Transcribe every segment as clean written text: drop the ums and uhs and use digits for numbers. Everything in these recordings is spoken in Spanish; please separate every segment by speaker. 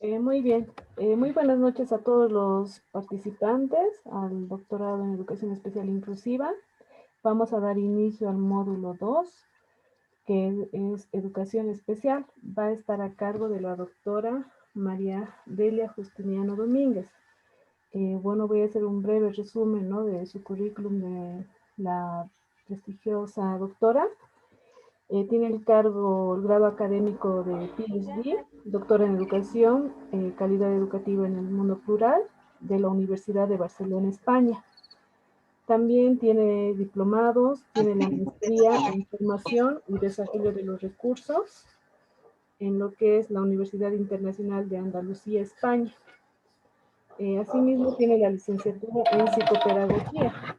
Speaker 1: Muy bien. Muy buenas noches a todos los participantes al doctorado en Educación Especial Inclusiva. Vamos a dar inicio al módulo 2, que es Educación Especial. Va a estar a cargo de la doctora María Delia Justiniano Domínguez. Bueno, voy a hacer un breve resumen, ¿no?, de su currículum de la prestigiosa doctora. Tiene el grado académico de PhD, doctora en Educación, Calidad Educativa en el Mundo Plural, de la Universidad de Barcelona, España. También tiene diplomados, tiene la maestría en Formación y Desarrollo de los Recursos en lo que es la Universidad Internacional de Andalucía, España. Asimismo, tiene la licenciatura en Psicopedagogía.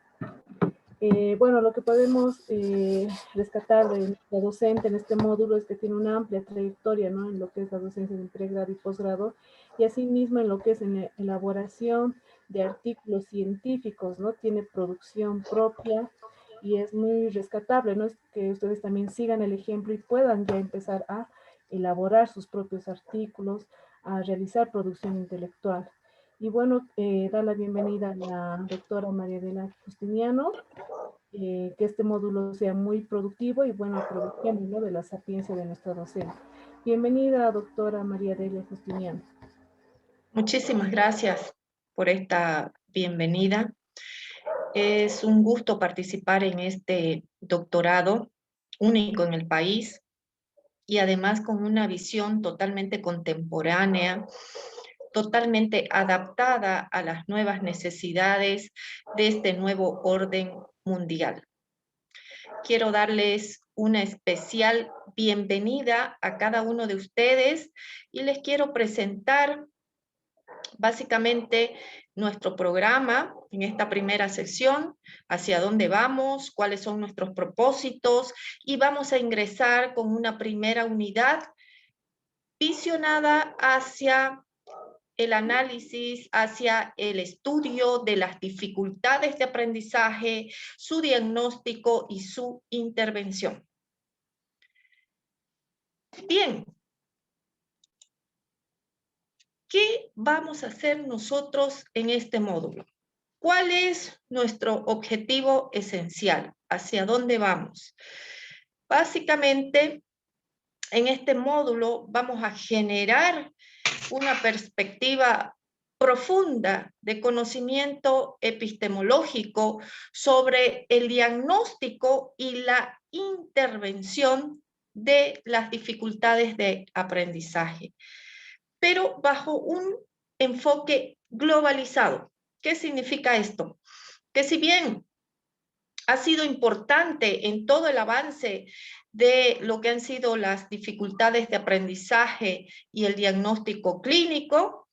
Speaker 1: Bueno, lo que podemos rescatar de la docente en este módulo es que tiene una amplia trayectoria, ¿no?, en lo que es la docencia de pregrado y posgrado, y asimismo en lo que es en elaboración de artículos científicos, ¿no? Tiene producción propia y es muy rescatable, ¿no? Es que ustedes también sigan el ejemplo y puedan ya empezar a elaborar sus propios artículos, a realizar producción intelectual. Y bueno, dar la bienvenida a la doctora María Adela Justiniano, que este módulo sea muy productivo y bueno, aprovechemos, ¿no?, de la sapiencia de nuestra docente. Bienvenida, doctora María Delia Justiniano.
Speaker 2: Muchísimas gracias por esta bienvenida. Es un gusto participar en este doctorado único en el país y además con una visión totalmente contemporánea, totalmente adaptada a las nuevas necesidades de este nuevo orden mundial. Quiero darles una especial bienvenida a cada uno de ustedes y les quiero presentar básicamente nuestro programa en esta primera sección, hacia dónde vamos, cuáles son nuestros propósitos, y vamos a ingresar con una primera unidad visionada hacia el análisis, hacia el estudio de las dificultades de aprendizaje, su diagnóstico y su intervención. Bien, ¿qué vamos a hacer nosotros en este módulo? ¿Cuál es nuestro objetivo esencial? ¿Hacia dónde vamos? Básicamente, en este módulo vamos a generar una perspectiva profunda de conocimiento epistemológico sobre el diagnóstico y la intervención de las dificultades de aprendizaje, pero bajo un enfoque globalizado. ¿Qué significa esto? Que si bien ha sido importante en todo el avance de lo que han sido las dificultades de aprendizaje y el diagnóstico clínico,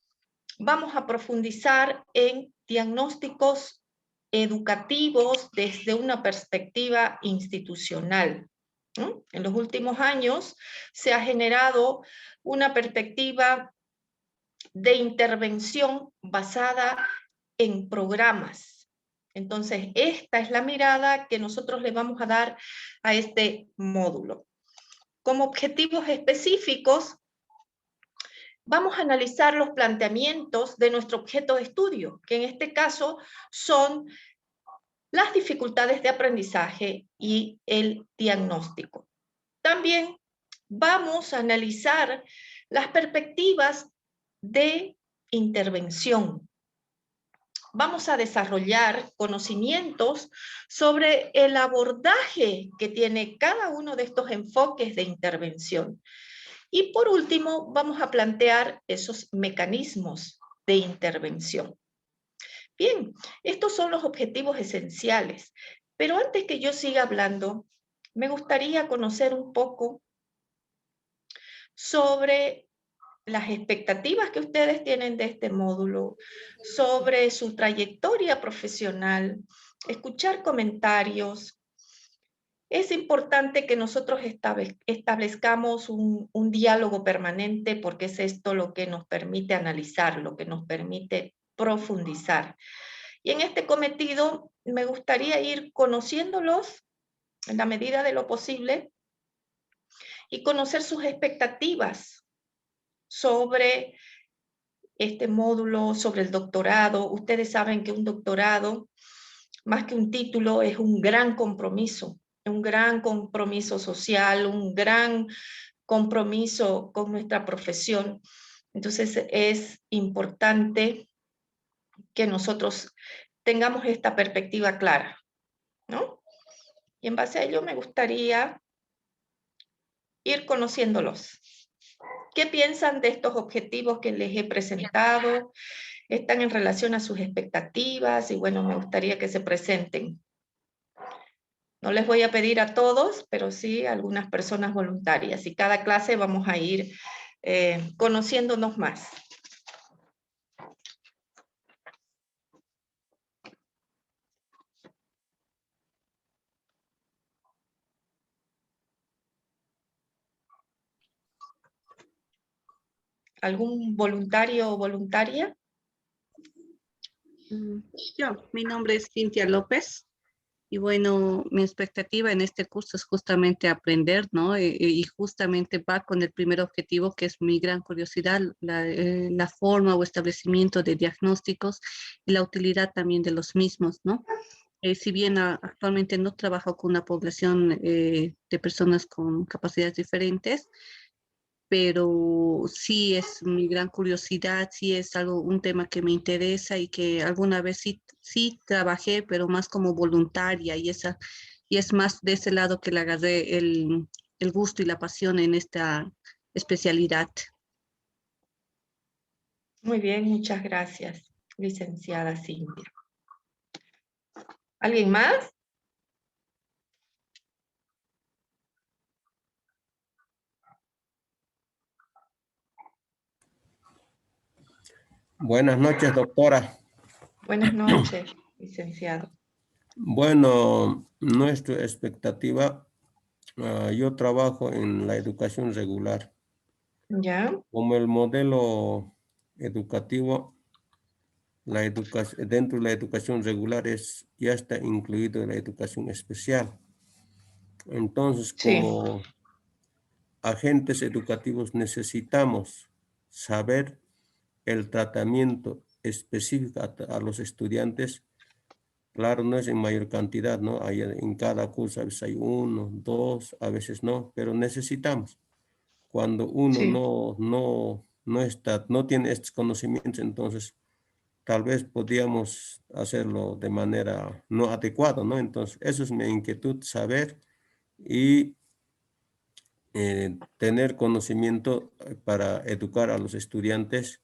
Speaker 2: vamos a profundizar en diagnósticos educativos desde una perspectiva institucional. En los últimos años se ha generado una perspectiva de intervención basada en programas. Entonces, esta es la mirada que nosotros le vamos a dar a este módulo. Como objetivos específicos, vamos a analizar los planteamientos de nuestro objeto de estudio, que en este caso son las dificultades de aprendizaje y el diagnóstico. También vamos a analizar las perspectivas de intervención. Vamos a desarrollar conocimientos sobre el abordaje que tiene cada uno de estos enfoques de intervención. Y por último, vamos a plantear esos mecanismos de intervención. Bien, estos son los objetivos esenciales, pero antes que yo siga hablando, me gustaría conocer un poco sobre las expectativas que ustedes tienen de este módulo, sobre su trayectoria profesional, escuchar comentarios. Es importante que nosotros establezcamos un diálogo permanente, porque es esto lo que nos permite analizar, lo que nos permite profundizar. Y en este cometido me gustaría ir conociéndolos en la medida de lo posible y conocer sus expectativas sobre este módulo sobre el doctorado. Ustedes saben que un doctorado, más que un título, es un gran compromiso social, un gran compromiso con nuestra profesión. Entonces es importante que nosotros tengamos esta perspectiva clara, ¿no? Y en base a ello me gustaría ir conociéndolos. ¿Qué piensan de estos objetivos que les he presentado? ¿Están en relación a sus expectativas? Y bueno, me gustaría que se presenten. No les voy a pedir a todos, pero sí a algunas personas voluntarias. Y cada clase vamos a ir conociéndonos más. ¿Algún voluntario o voluntaria?
Speaker 3: Yo, mi nombre es Cintia López y bueno, mi expectativa en este curso es justamente aprender, ¿no? Y justamente va con el primer objetivo, que es mi gran curiosidad, la forma o establecimiento de diagnósticos y la utilidad también de los mismos, ¿no? Si bien actualmente no trabajo con una población de personas con capacidades diferentes, pero sí es mi gran curiosidad, sí es algo, un tema que me interesa y que alguna vez sí trabajé, pero más como voluntaria y es más de ese lado que le agarré el gusto y la pasión en esta especialidad.
Speaker 2: Muy bien, muchas gracias, licenciada Cintia. ¿Alguien más?
Speaker 4: Buenas noches, doctora.
Speaker 2: Buenas noches, licenciado.
Speaker 4: Bueno, nuestra expectativa, yo trabajo en la educación regular.
Speaker 2: ¿Ya?
Speaker 4: Como el modelo educativo, dentro de la educación regular ya está incluido la educación especial. Entonces,
Speaker 2: Sí,
Speaker 4: como agentes educativos necesitamos saber el tratamiento específico a los estudiantes. Claro, no es en mayor cantidad, ¿no? En cada curso a veces hay uno, dos, a veces no, pero necesitamos. Cuando uno
Speaker 2: sí.
Speaker 4: no tiene estos conocimientos, entonces tal vez podríamos hacerlo de manera no adecuada, ¿no? Entonces, eso es mi inquietud, saber y tener conocimiento para educar a los estudiantes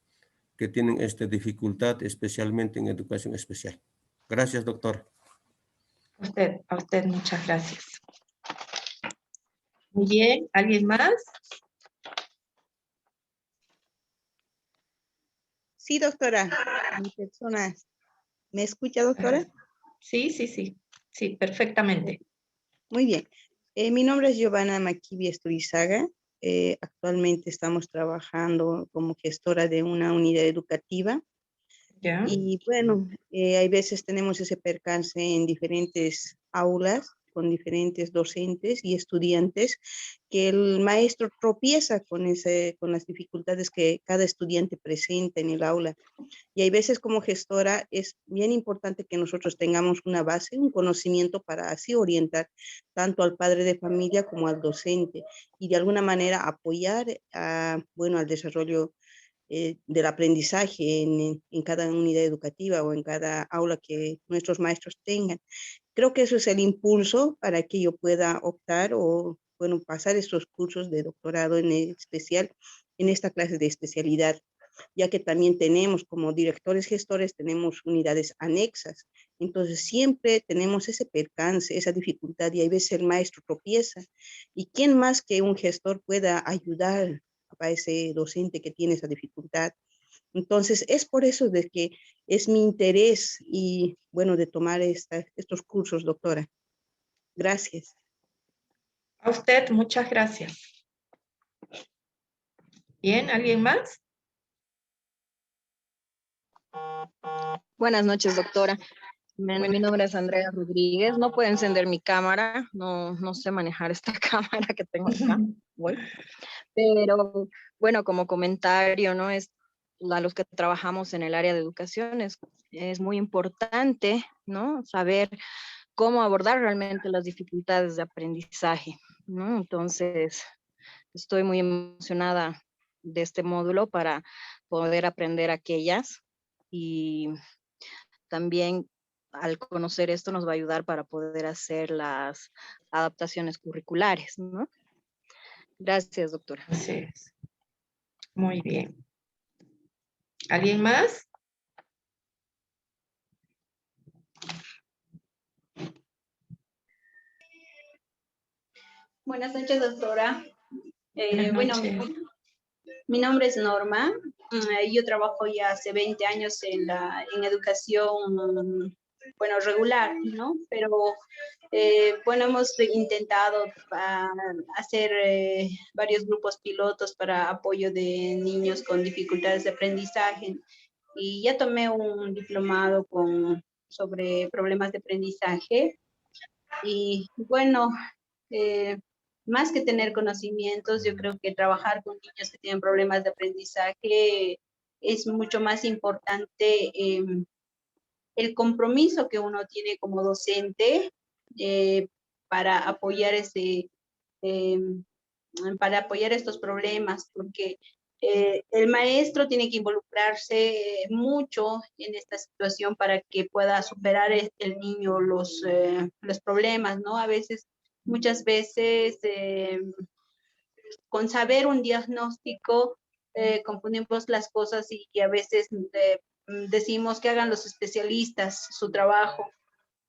Speaker 4: que tienen esta dificultad, especialmente en educación especial. Gracias, doctor.
Speaker 2: A usted muchas gracias. Muy bien, ¿alguien más?
Speaker 5: Sí, doctora. Mi persona. ¿Me escucha, doctora?
Speaker 2: Sí, sí, sí. Sí, perfectamente.
Speaker 5: Muy bien. Mi nombre es Giovanna Maquivi Esturizaga. Actualmente estamos trabajando como gestora de una unidad educativa.
Speaker 2: ¿Ya?
Speaker 5: Y bueno, hay veces tenemos ese percance en diferentes aulas con diferentes docentes y estudiantes, que el maestro tropieza con las dificultades que cada estudiante presenta en el aula. Y hay veces como gestora es bien importante que nosotros tengamos una base, un conocimiento para así orientar tanto al padre de familia como al docente y de alguna manera apoyar al desarrollo del aprendizaje en cada unidad educativa o en cada aula que nuestros maestros tengan. Creo que eso es el impulso para que yo pueda optar o, bueno, pasar estos cursos de doctorado en especial en esta clase de especialidad, ya que también tenemos como directores gestores, tenemos unidades anexas. Entonces siempre tenemos ese percance, esa dificultad y a veces el maestro tropieza. ¿Y quién más que un gestor pueda ayudar a ese docente que tiene esa dificultad? Entonces es por eso de que es mi interés y bueno de tomar estos cursos, doctora. Gracias.
Speaker 2: A usted muchas gracias. Bien, ¿alguien más?
Speaker 6: Buenas noches, doctora. Mi nombre es Andrea Rodríguez. No puedo encender mi cámara, no sé manejar esta cámara que tengo acá. Voy. Pero bueno, como comentario, ¿no? a los que trabajamos en el área de educación es muy importante, ¿no? Saber cómo abordar realmente las dificultades de aprendizaje, ¿no? Entonces, estoy muy emocionada de este módulo para poder aprender aquellas, y también al conocer esto nos va a ayudar para poder hacer las adaptaciones curriculares, ¿no? Gracias, doctora.
Speaker 2: Así es. Muy bien. ¿Alguien más?
Speaker 7: Buenas noches, doctora.
Speaker 2: Buenas
Speaker 7: Bueno,
Speaker 2: noches.
Speaker 7: mi nombre es Norma. Yo trabajo ya hace 20 años en educación, bueno, regular, ¿no? Pero, bueno, hemos intentado hacer varios grupos pilotos para apoyo de niños con dificultades de aprendizaje. Y ya tomé un diplomado sobre problemas de aprendizaje. Y bueno, más que tener conocimientos, yo creo que trabajar con niños que tienen problemas de aprendizaje es mucho más importante, el compromiso que uno tiene como docente para apoyar eh, para apoyar estos problemas, porque el maestro tiene que involucrarse mucho en esta situación para que pueda superar el niño los problemas, ¿no? A veces, muchas veces, con saber un diagnóstico, confundimos las cosas y a veces decimos que hagan los especialistas su trabajo,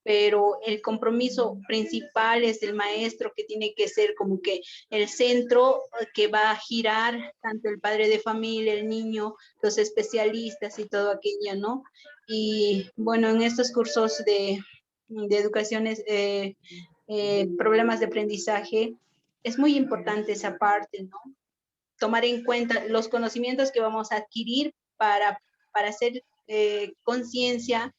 Speaker 7: pero el compromiso principal es el maestro, que tiene que ser como que el centro que va a girar tanto el padre de familia, el niño, los especialistas y todo aquello, ¿no? Y bueno, en estos cursos de educaciones, problemas de aprendizaje, es muy importante esa parte, ¿no? Tomar en cuenta los conocimientos que vamos a adquirir para hacer conciencia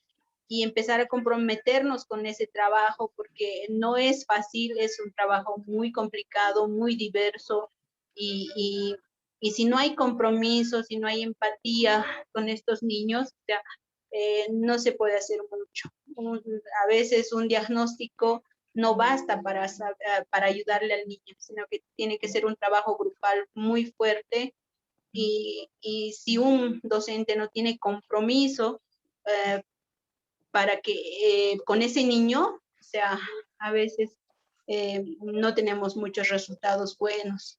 Speaker 7: y empezar a comprometernos con ese trabajo, porque no es fácil, es un trabajo muy complicado, muy diverso, y si no hay compromiso, si no hay empatía con estos niños, o sea, no se puede hacer mucho. A veces un diagnóstico no basta para ayudarle al niño, sino que tiene que ser un trabajo grupal muy fuerte, y si un docente no tiene compromiso para que con ese niño, o sea, a veces no tenemos muchos resultados buenos.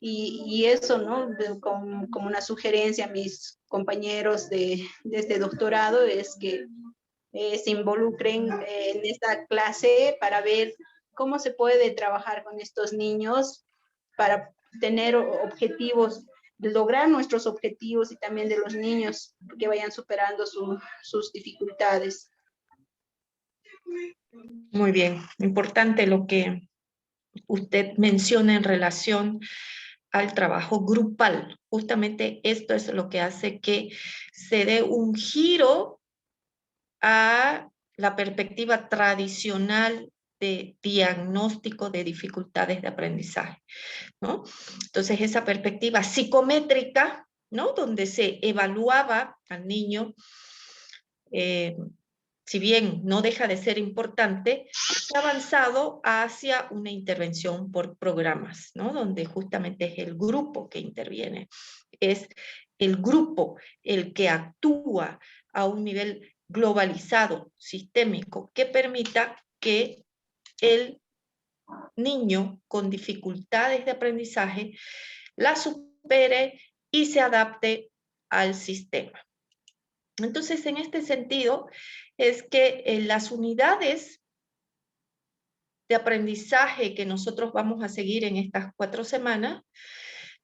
Speaker 7: Y eso, ¿no? Como una sugerencia a mis compañeros de este doctorado es que se involucren en esta clase para ver cómo se puede trabajar con estos niños para tener objetivos, lograr nuestros objetivos, y también de los niños que vayan superando sus dificultades.
Speaker 2: Muy bien. Importante lo que usted menciona en relación al trabajo grupal. Justamente esto es lo que hace que se dé un giro a la perspectiva tradicional de diagnóstico de dificultades de aprendizaje, ¿no? Entonces, esa perspectiva psicométrica, ¿no? Donde se evaluaba al niño, si bien no deja de ser importante, se ha avanzado hacia una intervención por programas, ¿no? Donde justamente es el grupo que interviene, es el grupo el que actúa a un nivel globalizado, sistémico, que permita que el niño con dificultades de aprendizaje la supere y se adapte al sistema. Entonces, en este sentido, es que las unidades de aprendizaje que nosotros vamos a seguir en estas 4 semanas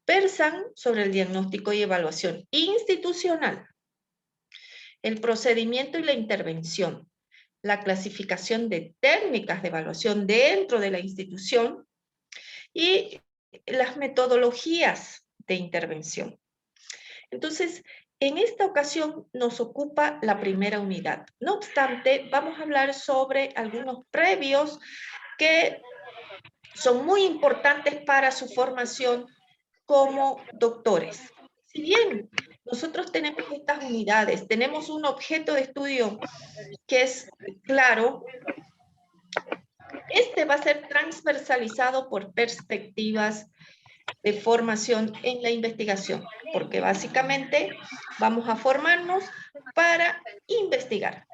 Speaker 2: versan sobre el diagnóstico y evaluación institucional, el procedimiento y la intervención, la clasificación de técnicas de evaluación dentro de la institución y las metodologías de intervención. Entonces, en esta ocasión nos ocupa la primera unidad. No obstante, vamos a hablar sobre algunos previos que son muy importantes para su formación como doctores. Si bien nosotros tenemos estas unidades, tenemos un objeto de estudio que es claro. Este va a ser transversalizado por perspectivas de formación en la investigación, porque básicamente vamos a formarnos para investigar.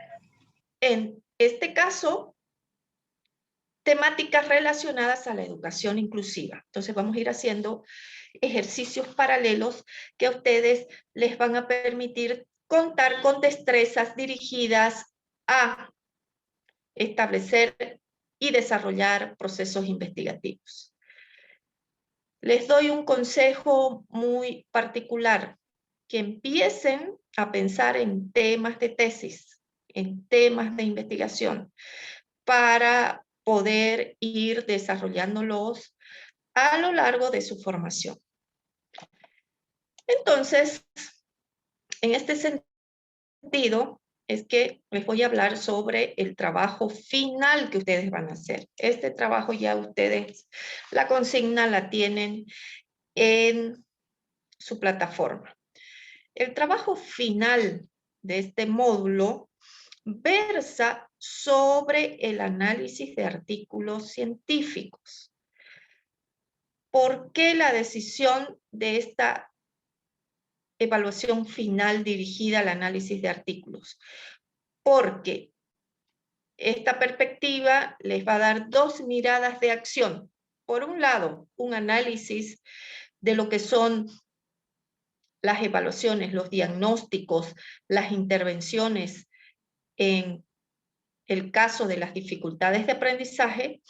Speaker 2: En este caso, temáticas relacionadas a la educación inclusiva. Entonces vamos a ir haciendo ejercicios paralelos que a ustedes les van a permitir contar con destrezas dirigidas a establecer y desarrollar procesos investigativos. Les doy un consejo muy particular, que empiecen a pensar en temas de tesis, en temas de investigación, para poder ir desarrollándolos a lo largo de su formación. Entonces, en este sentido, es que les voy a hablar sobre el trabajo final que ustedes van a hacer. Este trabajo ya ustedes, la consigna la tienen en su plataforma. El trabajo final de este módulo versa sobre el análisis de artículos científicos. ¿Por qué la decisión de esta evaluación final dirigida al análisis de artículos? Porque esta perspectiva les va a dar dos miradas de acción. Por un lado, un análisis de lo que son las evaluaciones, los diagnósticos, las intervenciones en el caso de las dificultades de aprendizaje,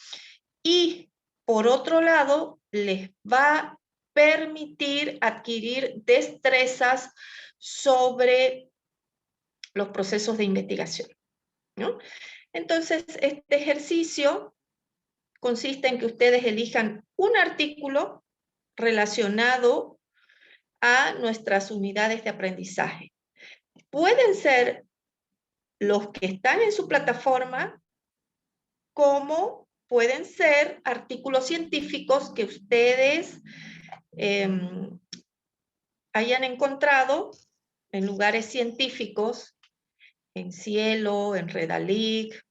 Speaker 2: y por otro lado, les va a permitir adquirir destrezas sobre los procesos de investigación, ¿no? Entonces, este ejercicio consiste en que ustedes elijan un artículo relacionado a nuestras unidades de aprendizaje. Pueden ser los que están en su plataforma, como pueden ser artículos científicos que ustedes hayan encontrado en lugares científicos, en Cielo, en Redalyc,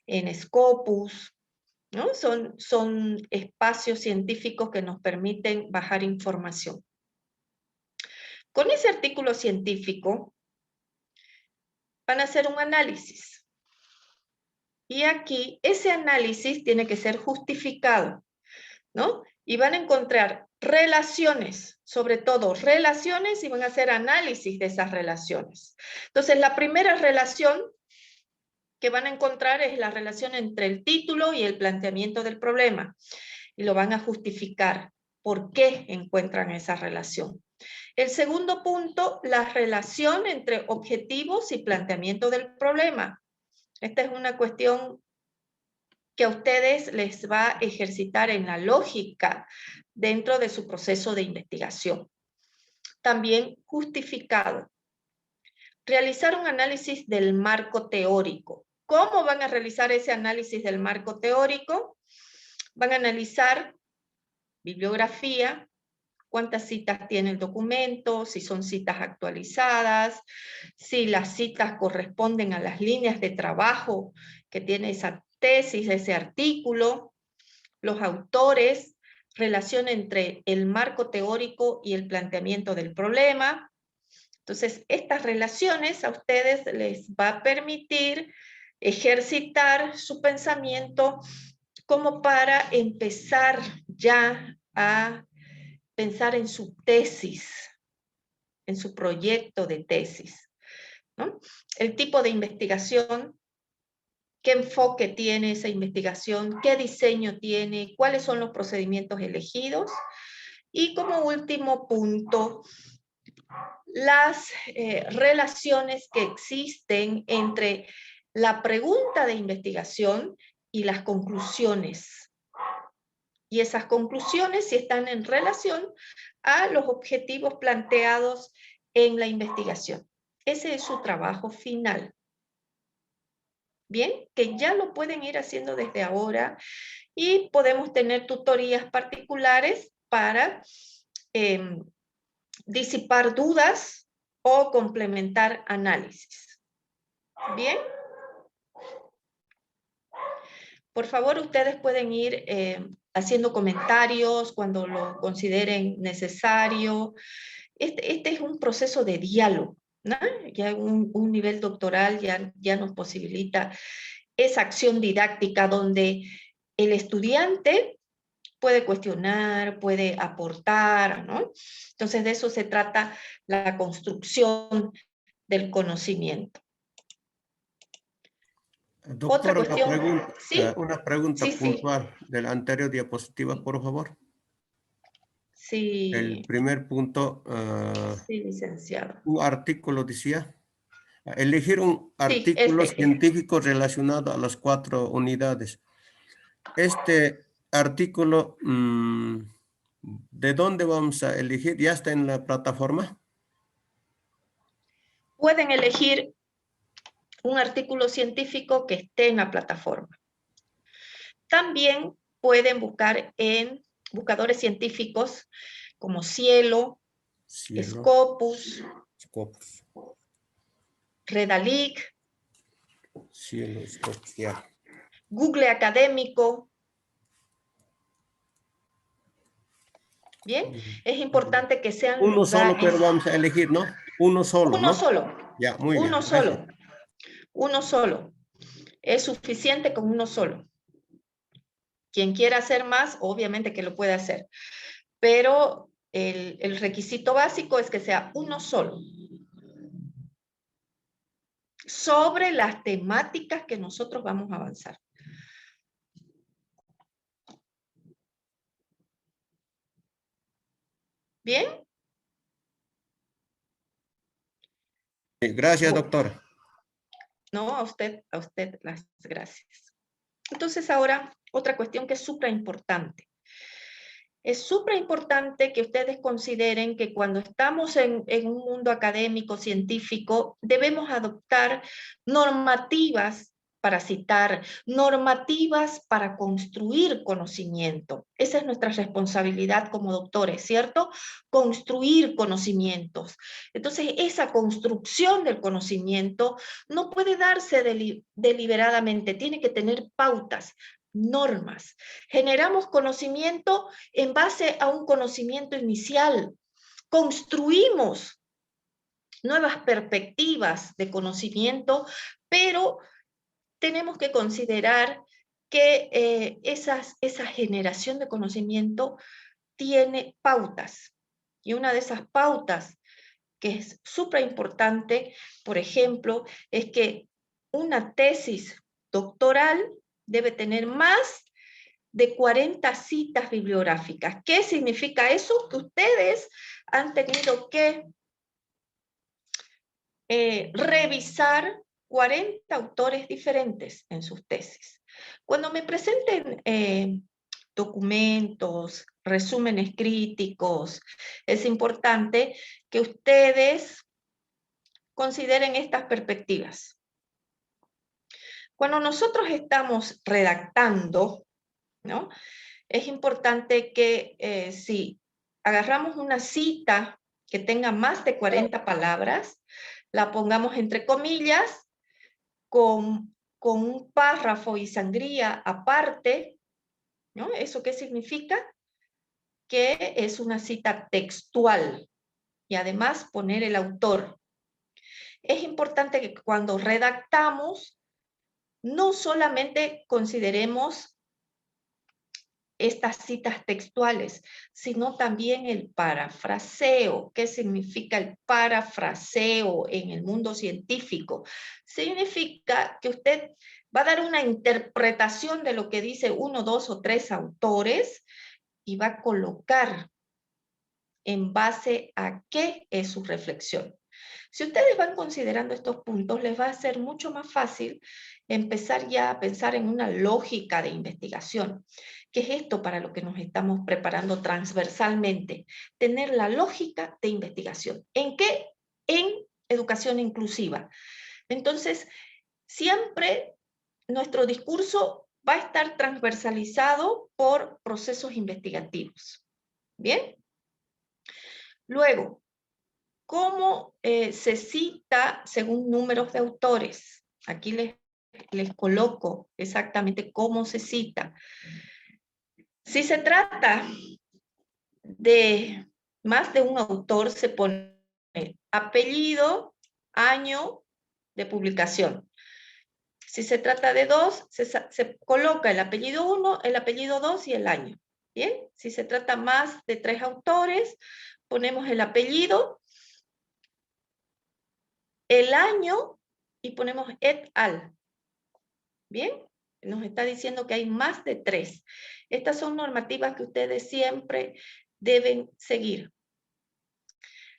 Speaker 2: en Scopus, ¿no? Son espacios científicos que nos permiten bajar información. Con ese artículo científico van a hacer un análisis. Y aquí ese análisis tiene que ser justificado, ¿no? Y van a encontrar relaciones, sobre todo relaciones, y van a hacer análisis de esas relaciones. Entonces, la primera relación que van a encontrar es la relación entre el título y el planteamiento del problema. Y lo van a justificar. ¿Por qué encuentran esa relación? El segundo punto, la relación entre objetivos y planteamiento del problema. Esta es una cuestión que a ustedes les va a ejercitar en la lógica dentro de su proceso de investigación. También justificado. Realizar un análisis del marco teórico. ¿Cómo van a realizar ese análisis del marco teórico? Van a analizar bibliografía, cuántas citas tiene el documento, si son citas actualizadas, si las citas corresponden a las líneas de trabajo que tiene esa tesis, ese artículo, los autores, relación entre el marco teórico y el planteamiento del problema. Entonces, estas relaciones a ustedes les va a permitir ejercitar su pensamiento como para empezar ya a pensar en su tesis, en su proyecto de tesis, ¿no? El tipo de investigación, qué enfoque tiene esa investigación, qué diseño tiene, cuáles son los procedimientos elegidos. Y como último punto, las relaciones que existen entre la pregunta de investigación y las conclusiones. Y esas conclusiones si están en relación a los objetivos planteados en la investigación. Ese es su trabajo final. Bien, que ya lo pueden ir haciendo desde ahora y podemos tener tutorías particulares para disipar dudas o complementar análisis. ¿Bien? Por favor, ustedes pueden ir haciendo comentarios cuando lo consideren necesario. Este es un proceso de diálogo, ¿no? Ya un nivel doctoral ya nos posibilita esa acción didáctica donde el estudiante puede cuestionar, puede aportar, ¿no? Entonces de eso se trata la construcción del conocimiento.
Speaker 4: Doctor,
Speaker 2: Otra cuestión, ¿sí?
Speaker 4: una pregunta
Speaker 2: Sí, sí.
Speaker 4: puntual de la anterior diapositiva, por favor.
Speaker 2: Sí.
Speaker 4: El primer punto.
Speaker 2: Sí, licenciado.
Speaker 4: Un artículo decía. Elegir un
Speaker 2: Sí,
Speaker 4: artículo científico relacionado a las 4 unidades. Este artículo, ¿de dónde vamos a elegir? ¿Ya está en la plataforma?
Speaker 2: Pueden elegir un artículo científico que esté en la plataforma. También pueden buscar en buscadores científicos como Cielo, Scopus, Redalic,
Speaker 4: Cielo, Scopus, ya.
Speaker 2: Google Académico. Bien, es importante que sean
Speaker 4: uno
Speaker 2: lugares...
Speaker 4: solo, pero vamos a elegir, ¿no? Uno solo,
Speaker 2: Uno
Speaker 4: ¿no?
Speaker 2: solo.
Speaker 4: Ya, muy bien.
Speaker 2: Uno solo. Uno solo. Es suficiente con uno solo. Quien quiera hacer más, obviamente que lo puede hacer. Pero el requisito básico es que sea uno solo. Sobre las temáticas que nosotros vamos a avanzar. ¿Bien?
Speaker 4: Gracias, doctora.
Speaker 2: No, a usted las gracias. Entonces ahora, otra cuestión que es súper importante. Es súper importante que ustedes consideren que cuando estamos en un mundo académico, científico, debemos adoptar normativas para citar, normativas para construir conocimiento. Esa es nuestra responsabilidad como doctores, ¿cierto? Construir conocimientos. Entonces, esa construcción del conocimiento no puede darse deliberadamente, tiene que tener pautas, normas. Generamos conocimiento en base a un conocimiento inicial. Construimos nuevas perspectivas de conocimiento, pero tenemos que considerar que esa generación de conocimiento tiene pautas. Y una de esas pautas que es súper importante, por ejemplo, es que una tesis doctoral debe tener más de 40 citas bibliográficas. ¿Qué significa eso? Que ustedes han tenido que revisar 40 autores diferentes en sus tesis. Cuando me presenten documentos, resúmenes críticos, es importante que ustedes consideren estas perspectivas. Cuando nosotros estamos redactando, ¿no? Es importante que si agarramos una cita que tenga más de 40 palabras, la pongamos entre comillas, con un párrafo y sangría aparte, ¿no? ¿Eso qué significa? Que es una cita textual y además poner el autor. Es importante que cuando redactamos, no solamente consideremos estas citas textuales, sino también el parafraseo. ¿Qué significa el parafraseo en el mundo científico? Significa que usted va a dar una interpretación de lo que dice 1, 2 o 3 autores y va a colocar en base a qué es su reflexión. Si ustedes van considerando estos puntos, les va a ser mucho más fácil empezar ya a pensar en una lógica de investigación. ¿Qué es esto para lo que nos estamos preparando transversalmente? Tener la lógica de investigación. ¿En qué? En educación inclusiva. Entonces, siempre nuestro discurso va a estar transversalizado por procesos investigativos. ¿Bien? Luego, ¿Cómo se cita según números de autores? Aquí les coloco exactamente cómo se cita. Si se trata de más de un autor, se pone apellido, año de publicación. Si se trata de dos, se coloca el apellido 1, el apellido 2 y el año. ¿Bien? Si se trata más de 3 autores, ponemos el apellido, el año y ponemos et al. ¿Bien? Nos está diciendo que hay más de 3. Estas son normativas que ustedes siempre deben seguir.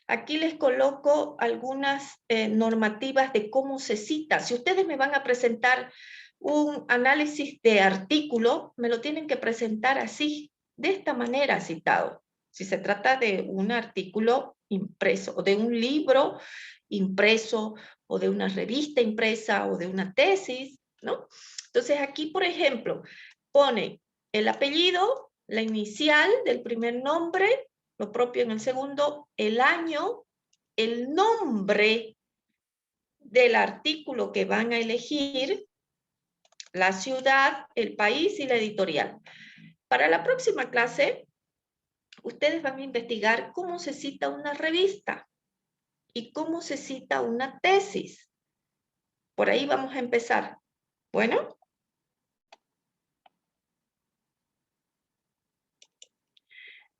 Speaker 2: Aquí les coloco algunas normativas de cómo se cita. Si ustedes me van a presentar un análisis de artículo, me lo tienen que presentar así, de esta manera citado. Si se trata de un artículo impreso, o de un libro impreso, o de una revista impresa, o de una tesis, ¿no? Entonces aquí, por ejemplo, pone el apellido, la inicial del primer nombre, lo propio en el segundo, el año, el nombre del artículo que van a elegir, la ciudad, el país y la editorial. Para la próxima clase, ustedes van a investigar cómo se cita una revista y cómo se cita una tesis. Por ahí vamos a empezar. Bueno.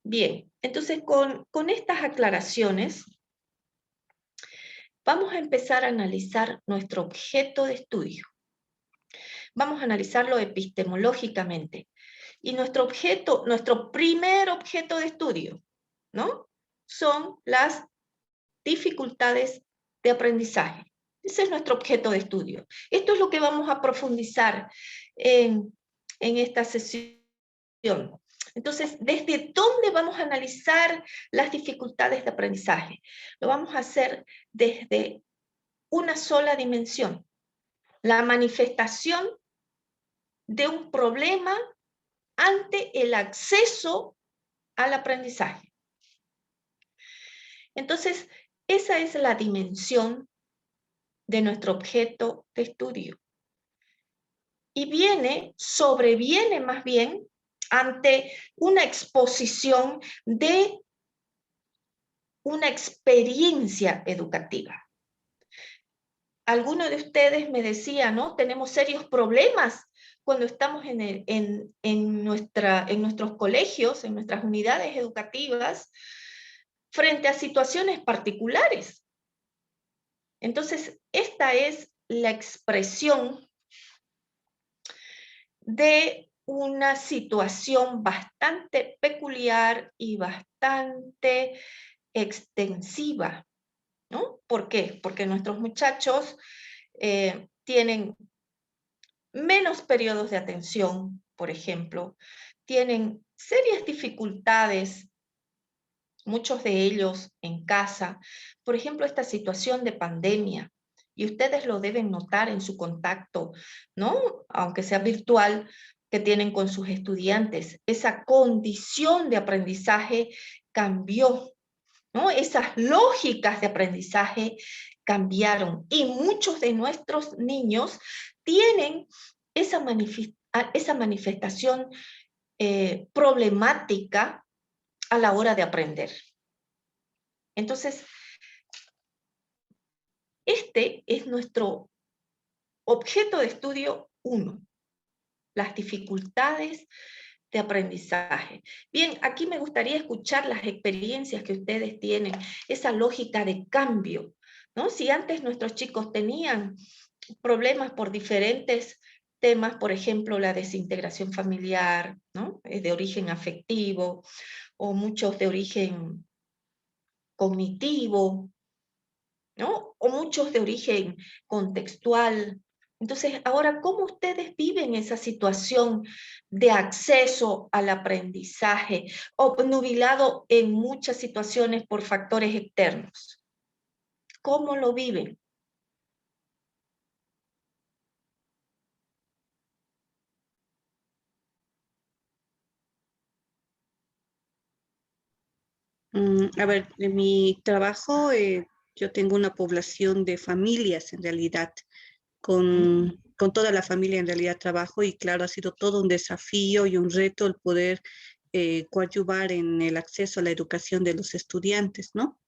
Speaker 2: Bien, entonces con estas aclaraciones, vamos a empezar a analizar nuestro objeto de estudio. Vamos a analizarlo epistemológicamente. Y nuestro primer objeto de estudio, ¿no? Son las dificultades de aprendizaje. Ese es nuestro objeto de estudio. Esto es lo que vamos a profundizar en esta sesión. Entonces, ¿desde dónde vamos a analizar las dificultades de aprendizaje? Lo vamos a hacer desde una sola dimensión, la manifestación de un problema ante el acceso al aprendizaje. Entonces, esa es la dimensión de nuestro objeto de estudio. Y sobreviene más bien ante una exposición de una experiencia educativa. Alguno de ustedes me decía, ¿no? Tenemos serios problemas cuando estamos en nuestros colegios, en nuestras unidades educativas, frente a situaciones particulares. Entonces, esta es la expresión de una situación bastante peculiar y bastante extensiva, ¿no? ¿Por qué? Porque nuestros muchachos tienen menos periodos de atención, por ejemplo, tienen serias dificultades, muchos de ellos en casa. Por ejemplo, esta situación de pandemia, y ustedes lo deben notar en su contacto, ¿no? Aunque sea virtual, que tienen con sus estudiantes. Esa condición de aprendizaje cambió, ¿no? Esas lógicas de aprendizaje cambiaron y muchos de nuestros niños tienen esa manifestación problemática a la hora de aprender. Entonces, este es nuestro objeto de estudio 1, las dificultades de aprendizaje. Bien, aquí me gustaría escuchar las experiencias que ustedes tienen, esa lógica de cambio, ¿no? Si antes nuestros chicos tenían problemas por diferentes temas, por ejemplo, la desintegración familiar, ¿no? Es de origen afectivo, o muchos de origen cognitivo, ¿no? O muchos de origen contextual. Entonces, ahora, ¿cómo ustedes viven esa situación de acceso al aprendizaje, obnubilado en muchas situaciones por factores externos? ¿Cómo lo viven?
Speaker 3: A ver, en mi trabajo yo tengo una población de familias en realidad. Con toda la familia en realidad trabajo y claro, ha sido todo un desafío y un reto el poder coadyuvar en el acceso a la educación de los estudiantes, ¿no?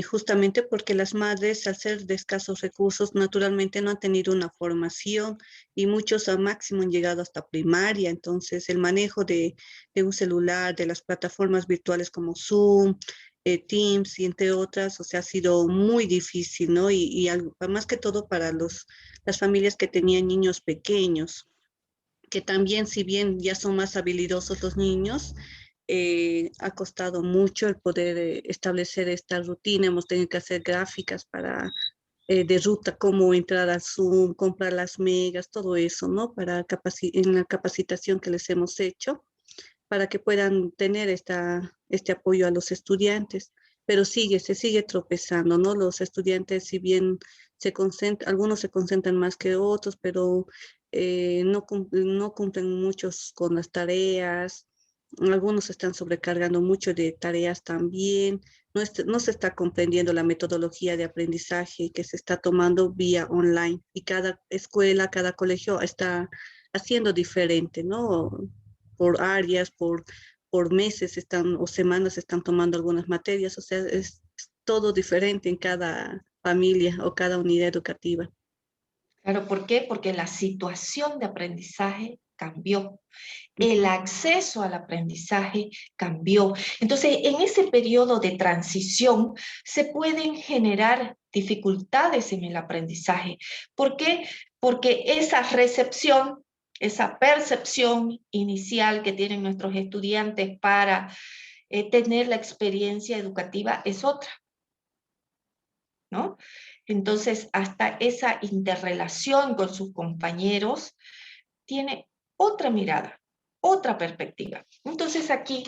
Speaker 3: Justamente porque las madres, al ser de escasos recursos, naturalmente no han tenido una formación y muchos al máximo han llegado hasta primaria. Entonces, el manejo de un celular, de las plataformas virtuales como Zoom, Teams y entre otras, o sea, ha sido muy difícil, ¿no? Más que todo para las familias que tenían niños pequeños, que también, si bien ya son más habilidosos los niños, ha costado mucho el poder establecer esta rutina. Hemos tenido que hacer gráficas de ruta, cómo entrar al Zoom, comprar las megas, todo eso, ¿no? En la capacitación que les hemos hecho, para que puedan tener este apoyo a los estudiantes. Pero se sigue tropezando, ¿no? Los estudiantes, si bien algunos se concentran más que otros, pero no cumplen muchos con las tareas, algunos están sobrecargando mucho de tareas también, no se está comprendiendo la metodología de aprendizaje que se está tomando vía online y cada escuela, cada colegio está haciendo diferente, ¿no? Por áreas, por meses o semanas están tomando algunas materias, o sea, es todo diferente en cada familia o cada unidad educativa.
Speaker 2: Claro, ¿por qué? Porque la situación de aprendizaje cambió. El acceso al aprendizaje cambió. Entonces, en ese periodo de transición se pueden generar dificultades en el aprendizaje. ¿Por qué? Porque esa recepción, esa percepción inicial que tienen nuestros estudiantes para tener la experiencia educativa es otra, ¿no? Entonces, hasta esa interrelación con sus compañeros tiene otra mirada, otra perspectiva. Entonces, aquí,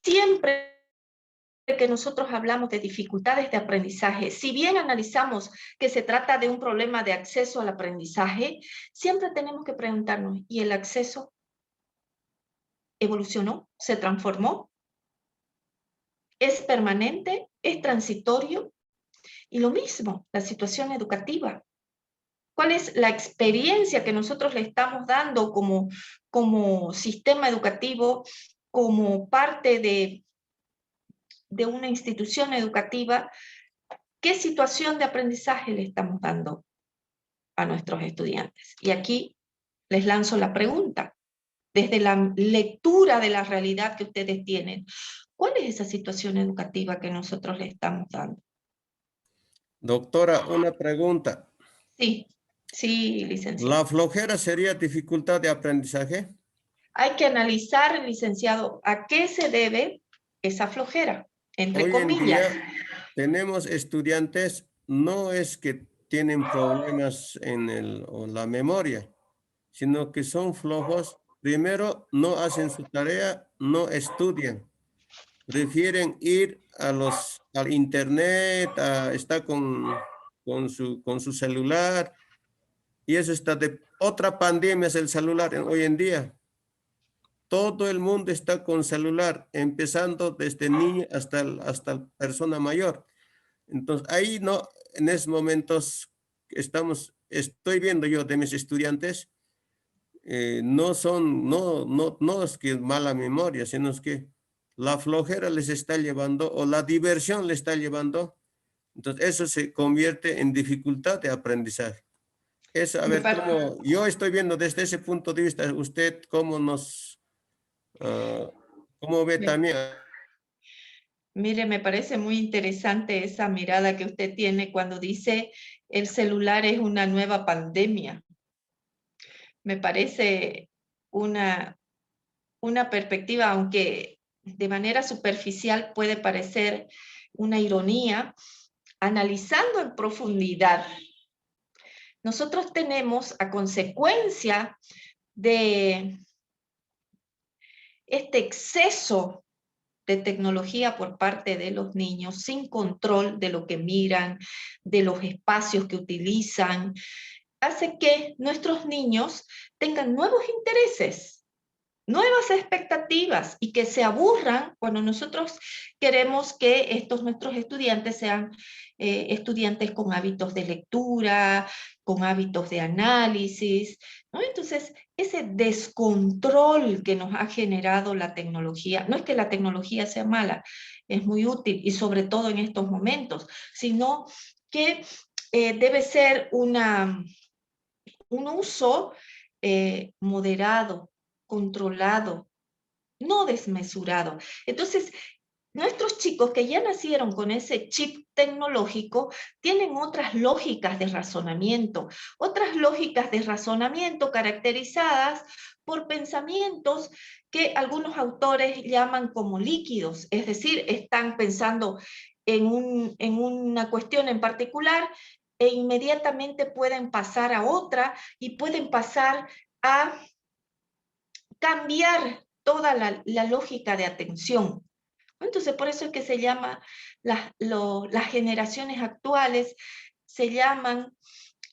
Speaker 2: siempre que nosotros hablamos de dificultades de aprendizaje, si bien analizamos que se trata de un problema de acceso al aprendizaje, siempre tenemos que preguntarnos, ¿y el acceso evolucionó? ¿Se transformó? ¿Es permanente? ¿Es transitorio? Y lo mismo, la situación educativa. ¿Cuál es la experiencia que nosotros le estamos dando como sistema educativo, como parte de una institución educativa? ¿Qué situación de aprendizaje le estamos dando a nuestros estudiantes? Y aquí les lanzo la pregunta. Desde la lectura de la realidad que ustedes tienen, ¿cuál es esa situación educativa que nosotros le estamos dando?
Speaker 4: Doctora, una pregunta.
Speaker 2: Sí, sí, licenciado.
Speaker 4: ¿La flojera sería dificultad de aprendizaje?
Speaker 2: Hay que analizar, licenciado, a qué se debe esa flojera, entre
Speaker 4: Hoy en
Speaker 2: comillas.
Speaker 4: día tenemos estudiantes, no es que tienen problemas o la memoria, sino que son flojos. Primero, no hacen su tarea, no estudian. Prefieren ir al internet, está con su celular, y eso está otra pandemia es el celular hoy en día. Todo el mundo está con celular, empezando desde niño hasta persona mayor. Entonces, ahí no, en esos momentos estoy viendo yo de mis estudiantes, no es que mala memoria, sino es que la flojera les está llevando o la diversión les está llevando. Entonces, eso se convierte en dificultad de aprendizaje. Eso, a ver, yo estoy viendo desde ese punto de vista, usted cómo ve también.
Speaker 2: Mire, me parece muy interesante esa mirada que usted tiene cuando dice el celular es una nueva pandemia. Me parece una perspectiva, aunque de manera superficial puede parecer una ironía, analizando en profundidad. Nosotros tenemos, a consecuencia de este exceso de tecnología por parte de los niños, sin control de lo que miran, de los espacios que utilizan, hace que nuestros niños tengan nuevos intereses, nuevas expectativas y que se aburran cuando nosotros queremos que nuestros estudiantes sean estudiantes con hábitos de lectura, con hábitos de análisis, ¿no? Entonces, ese descontrol que nos ha generado la tecnología, no es que la tecnología sea mala, es muy útil y sobre todo en estos momentos, sino que debe ser un uso moderado, controlado, no desmesurado. Entonces, nuestros chicos que ya nacieron con ese chip tecnológico tienen otras lógicas de razonamiento caracterizadas por pensamientos que algunos autores llaman como líquidos, es decir, están pensando en una cuestión en particular e inmediatamente pueden pasar a otra y pueden pasar a cambiar toda la lógica de atención. Entonces, por eso es que se llama, las generaciones actuales se llaman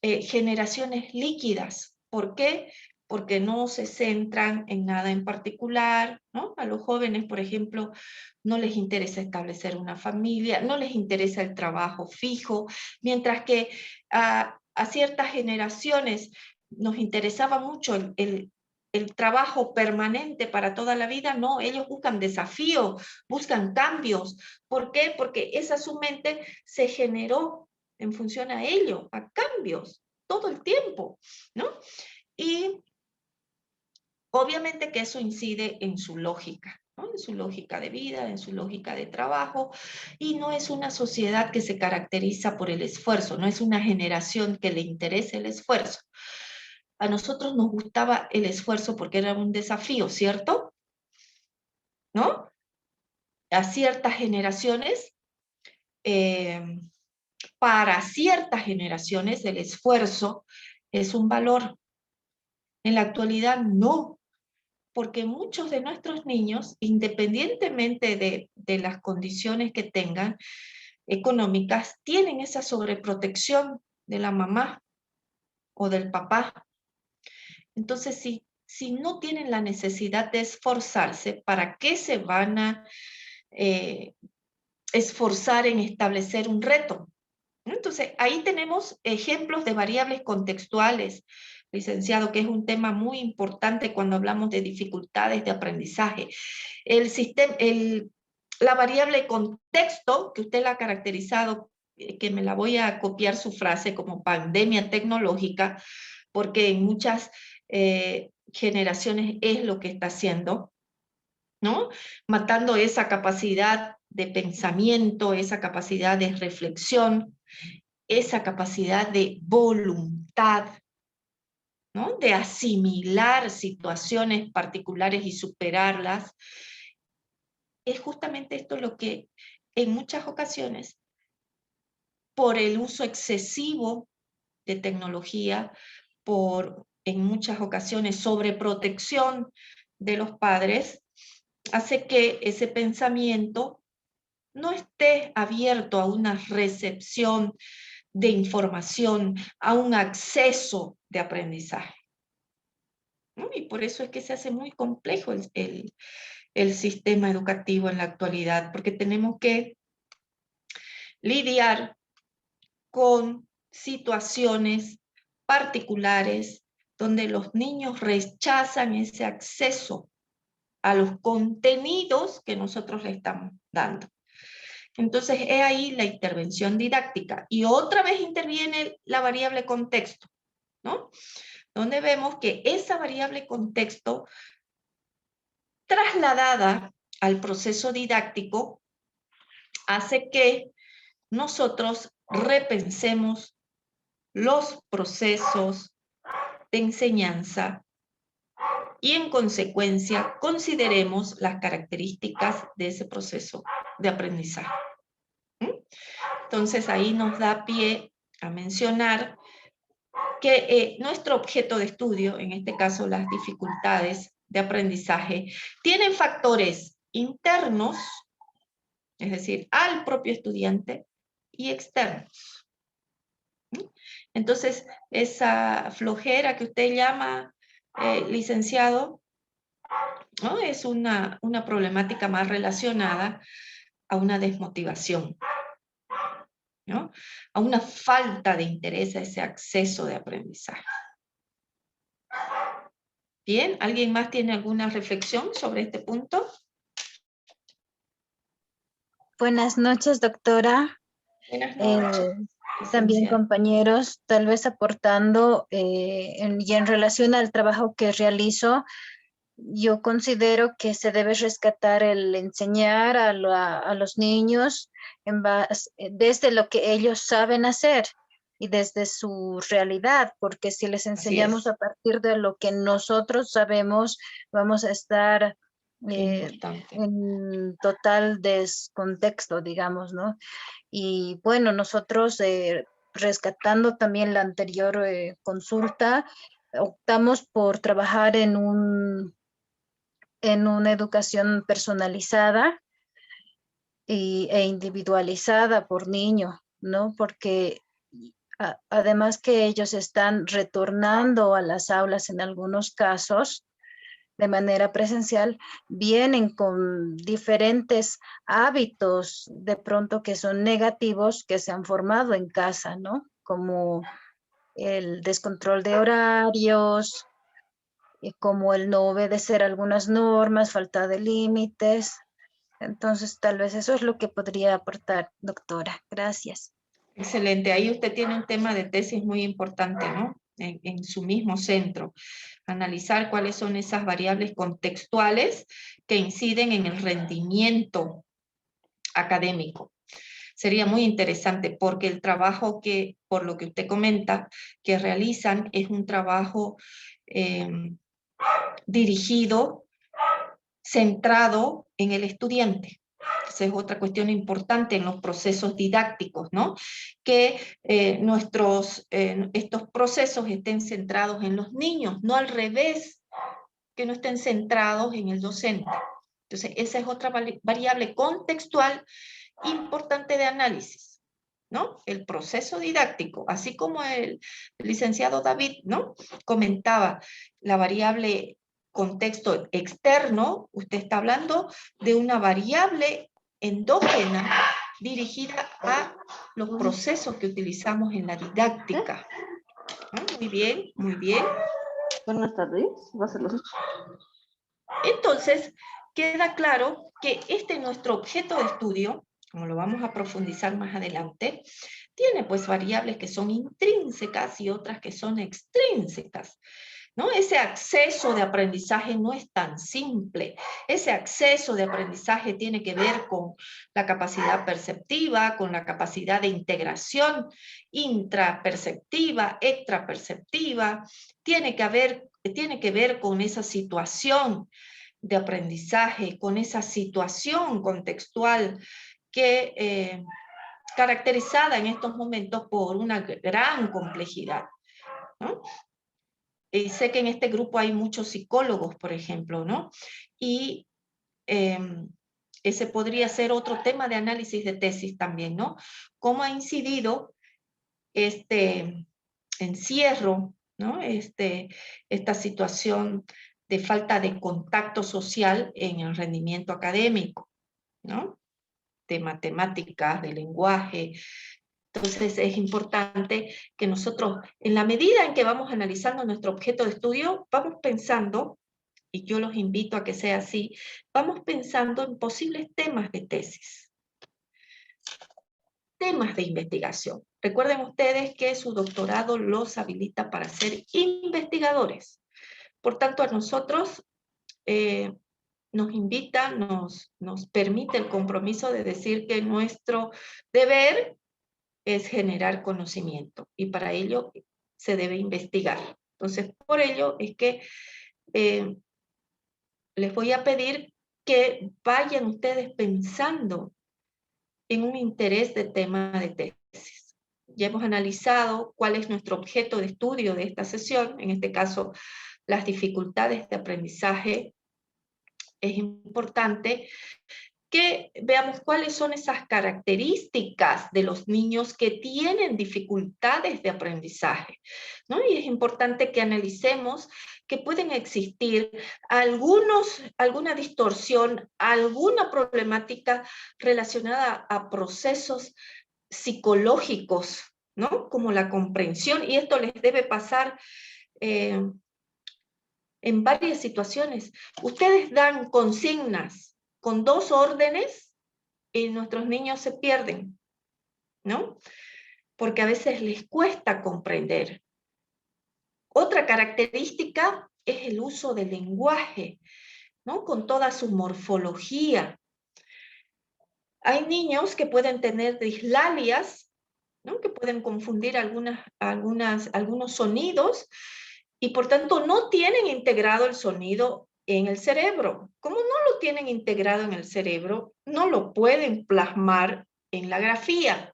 Speaker 2: generaciones líquidas. ¿Por qué? Porque no se centran en nada en particular, ¿no? A los jóvenes, por ejemplo, no les interesa establecer una familia, no les interesa el trabajo fijo, mientras que a ciertas generaciones nos interesaba mucho el trabajo permanente para toda la vida. No, ellos buscan desafíos, buscan cambios. ¿Por qué? Porque esa su mente se generó en función a ello, a cambios, todo el tiempo, ¿no? Y obviamente que eso incide en su lógica, ¿no? En su lógica de vida, en su lógica de trabajo, y no es una sociedad que se caracteriza por el esfuerzo, no es una generación que le interese el esfuerzo. A nosotros nos gustaba el esfuerzo porque era un desafío, ¿cierto? ¿No? A ciertas generaciones, para ciertas generaciones el esfuerzo es un valor. En la actualidad no, porque muchos de nuestros niños, independientemente de las condiciones que tengan económicas, tienen esa sobreprotección de la mamá o del papá. Entonces, si no tienen la necesidad de esforzarse, ¿para qué se van a esforzar en establecer un reto? Entonces, ahí tenemos ejemplos de variables contextuales, licenciado, que es un tema muy importante cuando hablamos de dificultades de aprendizaje. La variable contexto, que usted la ha caracterizado, que me la voy a copiar su frase como pandemia tecnológica, porque en muchas generaciones es lo que está haciendo, ¿no? Matando esa capacidad de pensamiento, esa capacidad de reflexión, esa capacidad de voluntad, ¿no? De asimilar situaciones particulares y superarlas. Es justamente esto lo que en muchas ocasiones, por el uso excesivo de tecnología, en muchas ocasiones sobreprotección de los padres, hace que ese pensamiento no esté abierto a una recepción de información, a un acceso de aprendizaje, ¿no? Y por eso es que se hace muy complejo el sistema educativo en la actualidad, porque tenemos que lidiar con situaciones particulares donde los niños rechazan ese acceso a los contenidos que nosotros le estamos dando. Entonces, es ahí la intervención didáctica. Y otra vez interviene la variable contexto, ¿no? Donde vemos que esa variable contexto, trasladada al proceso didáctico, hace que nosotros repensemos los procesos de enseñanza y en consecuencia consideremos las características de ese proceso de aprendizaje. Entonces ahí nos da pie a mencionar que nuestro objeto de estudio, en este caso las dificultades de aprendizaje, tienen factores internos, es decir, al propio estudiante, y externos. Entonces, esa flojera que usted llama, licenciado, ¿no? Es una problemática más relacionada a una desmotivación, ¿no? A una falta de interés a ese acceso de aprendizaje. Bien, ¿alguien más tiene alguna reflexión sobre este punto?
Speaker 8: Buenas noches, doctora.
Speaker 2: Buenas noches.
Speaker 8: También
Speaker 2: licenciada.
Speaker 8: compañeros, tal vez aportando y en relación al trabajo que realizo, yo considero que se debe rescatar el enseñar a los niños desde lo que ellos saben hacer y desde su realidad, porque si les enseñamos a partir de lo que nosotros sabemos, vamos a estar en total descontexto, digamos, ¿no? Y bueno, nosotros rescatando también la anterior consulta, optamos por trabajar en una educación personalizada e individualizada por niño, ¿no? Porque además que ellos están retornando a las aulas en algunos casos de manera presencial, vienen con diferentes hábitos de pronto que son negativos que se han formado en casa, ¿no? Como el descontrol de horarios, como el no obedecer algunas normas, falta de límites. Entonces, tal vez eso es lo que podría aportar, doctora. Gracias.
Speaker 2: Excelente. Ahí usted tiene un tema de tesis muy importante, ¿no? En su mismo centro. Analizar cuáles son esas variables contextuales que inciden en el rendimiento académico. Sería muy interesante porque el trabajo que, por lo que usted comenta, que realizan es un trabajo dirigido, centrado en el estudiante. Esa es otra cuestión importante en los procesos didácticos, ¿no? Que estos procesos estén centrados en los niños, no al revés, que no estén centrados en el docente. Entonces, esa es otra variable contextual importante de análisis, ¿no? El proceso didáctico, así como el licenciado David, ¿no? Comentaba la variable contexto externo, usted está hablando de una variable endógena dirigida a los procesos que utilizamos en la didáctica. ¿No? Muy bien, muy bien.
Speaker 9: Buenas tardes.
Speaker 2: Entonces, queda claro que nuestro objeto de estudio, como lo vamos a profundizar más adelante, tiene pues variables que son intrínsecas y otras que son extrínsecas, ¿no? Ese acceso de aprendizaje no es tan simple. Ese acceso de aprendizaje tiene que ver con la capacidad perceptiva, con la capacidad de integración intraperceptiva, extraperceptiva, tiene que ver con esa situación de aprendizaje, con esa situación contextual que caracterizada en estos momentos por una gran complejidad, ¿no? Y sé que en este grupo hay muchos psicólogos, por ejemplo, ¿no? Y ese podría ser otro tema de análisis de tesis también, ¿no? ¿Cómo ha incidido este encierro, ¿no? Esta situación de falta de contacto social en el rendimiento académico, ¿no? De matemáticas, de lenguaje. Entonces es importante que nosotros, en la medida en que vamos analizando nuestro objeto de estudio, vamos pensando, y yo los invito a que sea así, vamos pensando en posibles temas de tesis, temas de investigación. Recuerden ustedes que su doctorado los habilita para ser investigadores. Por tanto, a nosotros nos invita, nos permite el compromiso de decir que nuestro deber es generar conocimiento y para ello se debe investigar. Entonces, por ello es que les voy a pedir que vayan ustedes pensando en un interés de tema de tesis. Ya hemos analizado cuál es nuestro objeto de estudio de esta sesión, en este caso, las dificultades de aprendizaje. Es importante que veamos cuáles son esas características de los niños que tienen dificultades de aprendizaje, ¿no? Y es importante que analicemos que pueden existir alguna distorsión, alguna problemática relacionada a procesos psicológicos, ¿no? Como la comprensión, y esto les debe pasar en varias situaciones. Ustedes dan consignas con 2 órdenes y nuestros niños se pierden, ¿no? Porque a veces les cuesta comprender. Otra característica es el uso del lenguaje, ¿no? Con toda su morfología. Hay niños que pueden tener dislalias, ¿no? Que pueden confundir algunos sonidos y por tanto no tienen integrado el sonido en el cerebro. Como no lo tienen integrado en el cerebro, no lo pueden plasmar en la grafía.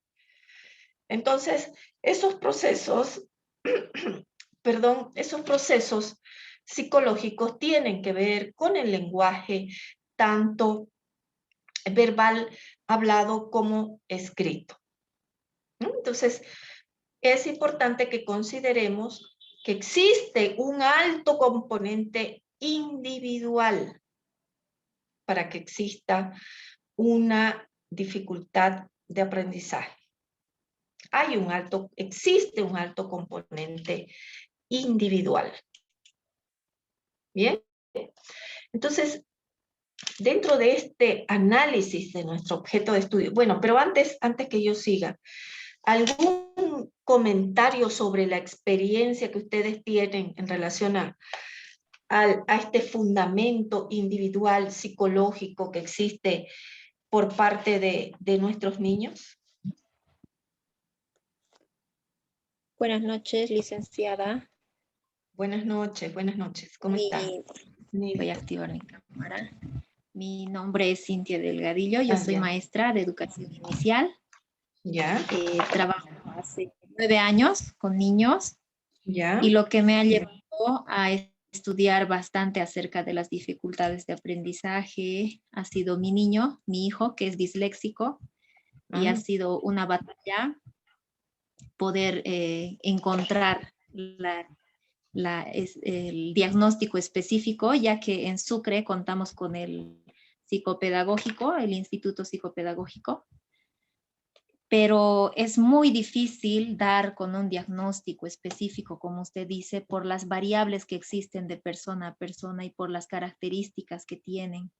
Speaker 2: Entonces, esos procesos, perdón, esos procesos psicológicos tienen que ver con el lenguaje, tanto verbal, hablado como escrito. Entonces, es importante que consideremos que existe un alto componente individual para que exista una dificultad de aprendizaje. Existe un alto componente individual. Bien, entonces, dentro de este análisis de nuestro objeto de estudio, bueno, pero antes que yo siga, ¿algún comentario sobre la experiencia que ustedes tienen en relación a este fundamento individual psicológico que existe por parte de nuestros niños?
Speaker 9: Buenas noches, licenciada.
Speaker 2: Buenas noches. ¿Cómo está?
Speaker 9: Voy a activar mi cámara. Mi nombre es Cintia Delgadillo, yo soy maestra de educación inicial.
Speaker 2: Ya.
Speaker 9: Trabajo hace 9 años con niños.
Speaker 2: Ya.
Speaker 9: Y lo que me ha llevado a estudiar bastante acerca de las dificultades de aprendizaje ha sido mi hijo, que es disléxico, y ha sido una batalla poder encontrar el diagnóstico específico, ya que en Sucre contamos con el psicopedagógico, el Instituto Psicopedagógico, pero es muy difícil dar con un diagnóstico específico, como usted dice, por las variables que existen de persona a persona y por las características que tienen.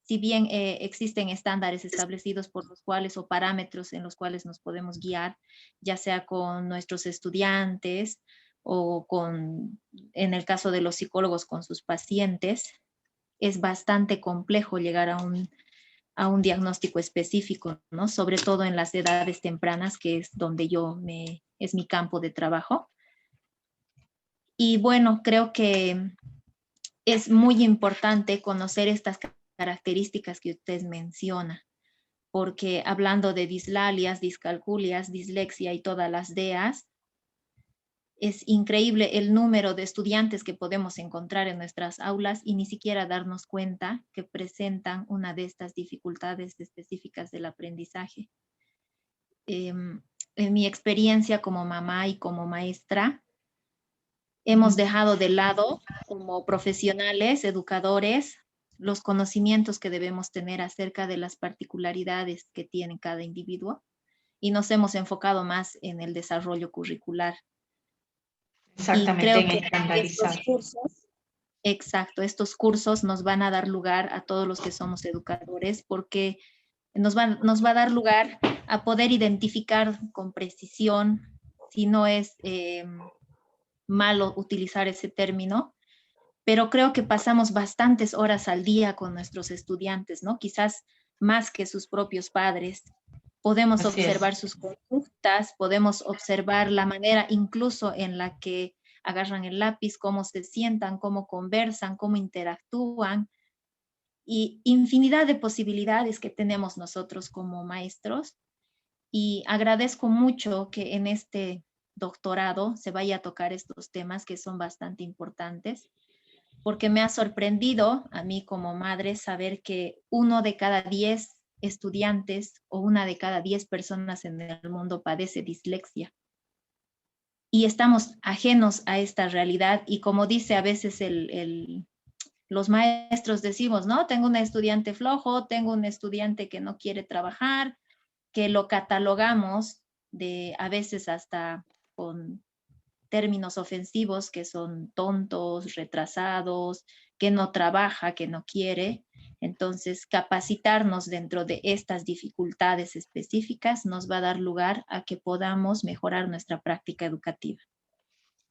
Speaker 9: Si bien existen estándares establecidos por los cuales o parámetros en los cuales nos podemos guiar, ya sea con nuestros estudiantes o en el caso de los psicólogos, con sus pacientes, es bastante complejo llegar a un diagnóstico específico, ¿no? Sobre todo en las edades tempranas, que es donde es mi campo de trabajo. Y bueno, creo que es muy importante conocer estas características que usted menciona, porque hablando de dislalias, discalculias, dislexia y todas las DEAs, es increíble el número de estudiantes que podemos encontrar en nuestras aulas y ni siquiera darnos cuenta que presentan una de estas dificultades específicas del aprendizaje. En mi experiencia como mamá y como maestra, hemos dejado de lado como profesionales, educadores, los conocimientos que debemos tener acerca de las particularidades que tiene cada individuo y nos hemos enfocado más en el desarrollo curricular.
Speaker 2: Exactamente,
Speaker 9: y creo
Speaker 2: en
Speaker 9: que
Speaker 2: estandarizar.
Speaker 9: Estos cursos nos van a dar lugar a todos los que somos educadores, porque nos va a dar lugar a poder identificar con precisión, si no es malo utilizar ese término, pero creo que pasamos bastantes horas al día con nuestros estudiantes, ¿no? Quizás más que sus propios padres. Podemos observar sus conductas, podemos observar la manera incluso en la que agarran el lápiz, cómo se sientan, cómo conversan, cómo interactúan, y infinidad de posibilidades que tenemos nosotros como maestros. Y agradezco mucho que en este doctorado se vaya a tocar estos temas que son bastante importantes, porque me ha sorprendido a mí como madre saber que 1 de cada 10 estudiantes o 1 de cada 10 personas en el mundo padece dislexia. y estamos ajenos a esta realidad. Y como dice a veces los maestros decimos, ¿no? Tengo un estudiante flojo, tengo un estudiante que no quiere trabajar, que lo catalogamos a veces hasta con términos ofensivos que son tontos, retrasados, que no trabaja, que no quiere. Entonces, capacitarnos dentro de estas dificultades específicas nos va a dar lugar a que podamos mejorar nuestra práctica educativa.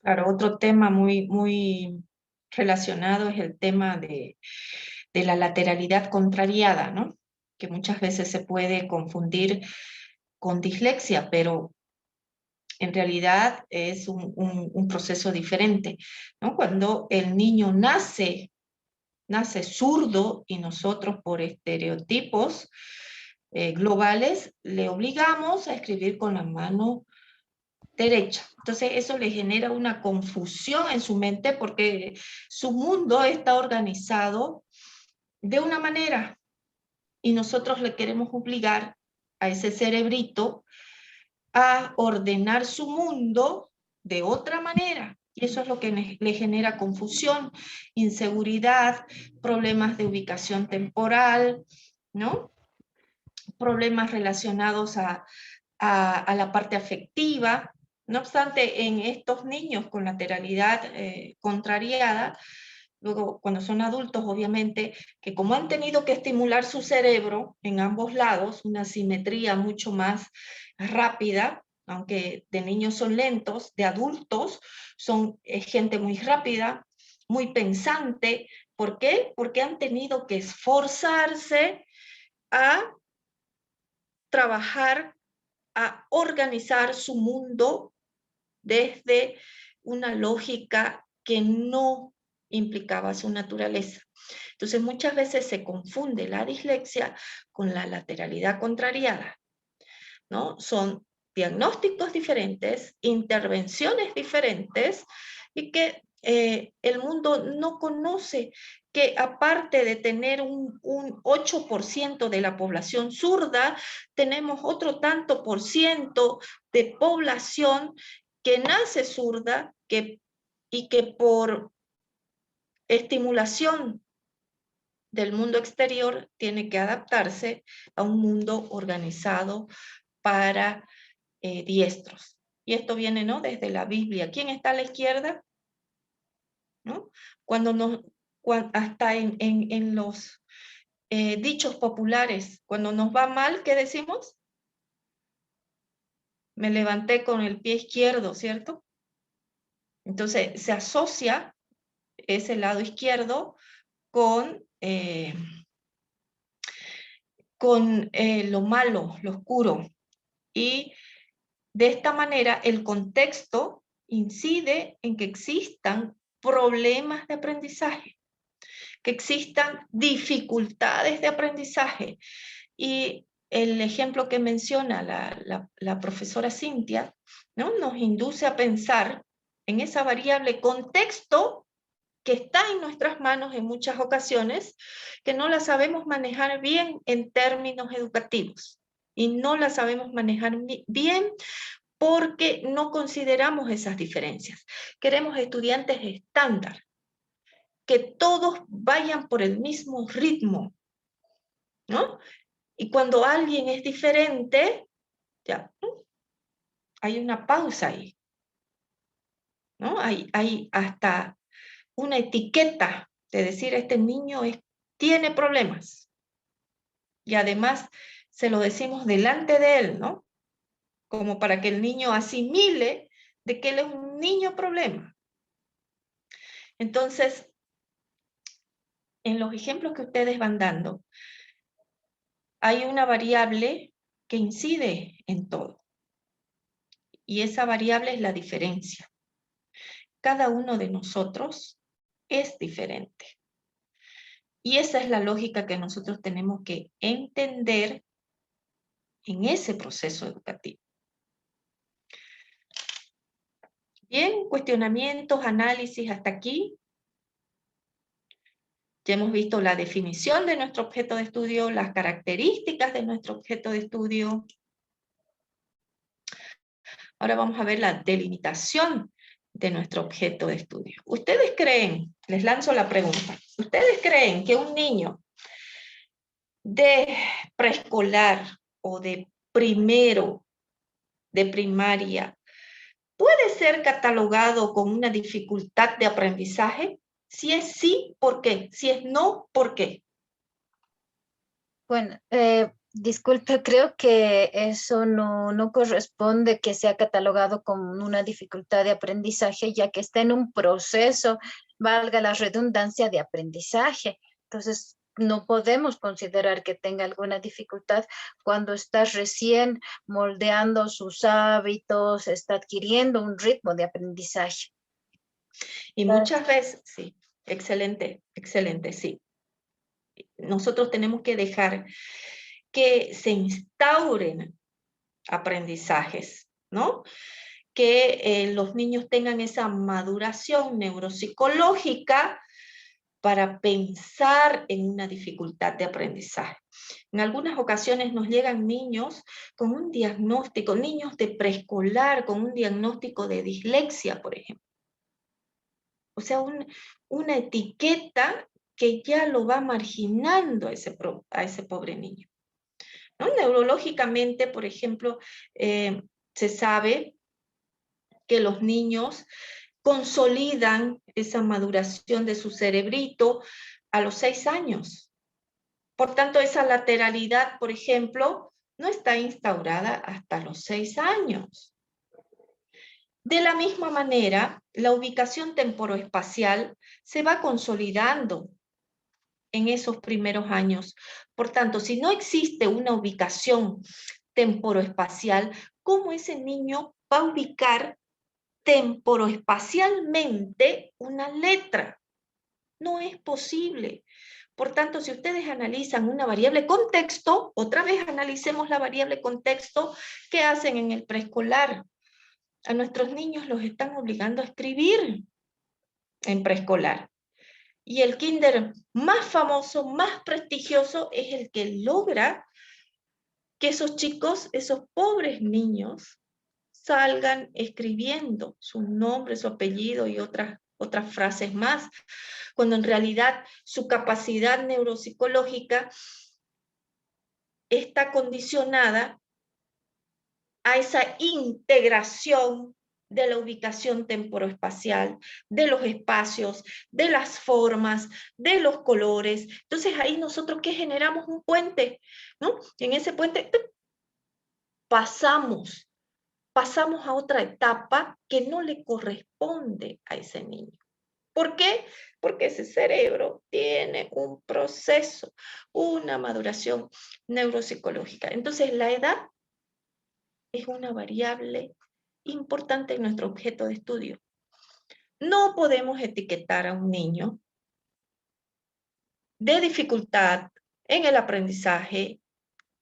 Speaker 2: Claro, otro tema muy relacionado es el tema de la lateralidad contrariada, ¿no? Que muchas veces se puede confundir con dislexia, pero en realidad es un proceso diferente, ¿no? Cuando el niño nace zurdo y nosotros por estereotipos globales le obligamos a escribir con la mano derecha. Entonces eso le genera una confusión en su mente porque su mundo está organizado de una manera y nosotros le queremos obligar a ese cerebrito a ordenar su mundo de otra manera. Y eso es lo que le genera confusión, inseguridad, problemas de ubicación temporal, ¿no? Problemas relacionados a la parte afectiva. No obstante, en estos niños con lateralidad contrariada, luego cuando son adultos, obviamente, que como han tenido que estimular su cerebro en ambos lados, una simetría mucho más rápida, aunque de niños son lentos, de adultos son gente muy rápida, muy pensante. ¿Por qué? Porque han tenido que esforzarse a trabajar, a organizar su mundo desde una lógica que no implicaba su naturaleza. Entonces muchas veces se confunde la dislexia con la lateralidad contrariada, ¿no? Son diagnósticos diferentes, intervenciones diferentes y que el mundo no conoce que aparte de tener un 8% de la población zurda, tenemos otro tanto por ciento de población que nace zurda y que por estimulación del mundo exterior tiene que adaptarse a un mundo organizado para diestros. Y esto viene, ¿no?, desde la Biblia. ¿Quién está a la izquierda? ¿No? Hasta en los dichos populares, cuando nos va mal, ¿qué decimos? Me levanté con el pie izquierdo, ¿cierto? Entonces se asocia ese lado izquierdo con lo malo, lo oscuro. Y de esta manera el contexto incide en que existan problemas de aprendizaje, que existan dificultades de aprendizaje. Y el ejemplo que menciona la profesora Cintia, ¿no?, nos induce a pensar en esa variable contexto que está en nuestras manos en muchas ocasiones, que no la sabemos manejar bien en términos educativos. Y no la sabemos manejar bien porque no consideramos esas diferencias. Queremos estudiantes estándar, que todos vayan por el mismo ritmo, ¿no? Y cuando alguien es diferente, ya hay una pausa ahí, ¿no? Hay hasta una etiqueta de decir, este niño tiene problemas. Y además se lo decimos delante de él, ¿no? Como para que el niño asimile de que él es un niño problema. Entonces, en los ejemplos que ustedes van dando, hay una variable que incide en todo. Y esa variable es la diferencia. Cada uno de nosotros es diferente. Y esa es la lógica que nosotros tenemos que entender en ese proceso educativo. Bien, cuestionamientos, análisis hasta aquí. Ya hemos visto la definición de nuestro objeto de estudio, las características de nuestro objeto de estudio. Ahora vamos a ver la delimitación de nuestro objeto de estudio. ¿Ustedes creen, les lanzo la pregunta, ¿ustedes creen que un niño de preescolar o de primero, de primaria, puede ser catalogado con una dificultad de aprendizaje? Si es sí, ¿por qué? Si es no, ¿por qué?
Speaker 8: Bueno, disculpe, creo que eso no corresponde que sea catalogado como una dificultad de aprendizaje, ya que está en un proceso, valga la redundancia, de aprendizaje. Entonces, no podemos considerar que tenga alguna dificultad cuando está recién moldeando sus hábitos, está adquiriendo un ritmo de aprendizaje.
Speaker 2: Y muchas veces, sí, excelente, excelente, sí. Nosotros tenemos que dejar que se instauren aprendizajes, ¿no? Que los niños tengan esa maduración neuropsicológica para pensar en una dificultad de aprendizaje. En algunas ocasiones nos llegan niños con un diagnóstico, niños de preescolar con un diagnóstico de dislexia, por ejemplo. O sea, una etiqueta que ya lo va marginando a ese pobre niño, ¿no? Neurológicamente, por ejemplo, se sabe que los niños consolidan esa maduración de su cerebrito a los 6 años. Por tanto, esa lateralidad, por ejemplo, no está instaurada hasta los 6 años. De la misma manera, la ubicación temporoespacial se va consolidando en esos primeros años. Por tanto, si no existe una ubicación temporoespacial, ¿cómo ese niño va a ubicar temporoespacialmente una letra? No es posible. Por tanto, si ustedes analizan una variable contexto, otra vez analicemos la variable contexto que hacen en el preescolar. A nuestros niños los están obligando a escribir en preescolar. Y el kinder más famoso, más prestigioso, es el que logra que esos chicos, esos pobres niños, salgan escribiendo su nombre, su apellido y otras frases más, cuando en realidad su capacidad neuropsicológica está condicionada a esa integración de la ubicación temporoespacial, de los espacios, de las formas, de los colores. Entonces ahí nosotros ¿qué generamos? Un puente, ¿no? En ese puente pasamos a otra etapa que no le corresponde a ese niño. ¿Por qué? Porque ese cerebro tiene un proceso, una maduración neuropsicológica. Entonces la edad es una variable importante en nuestro objeto de estudio. No podemos etiquetar a un niño de dificultad en el aprendizaje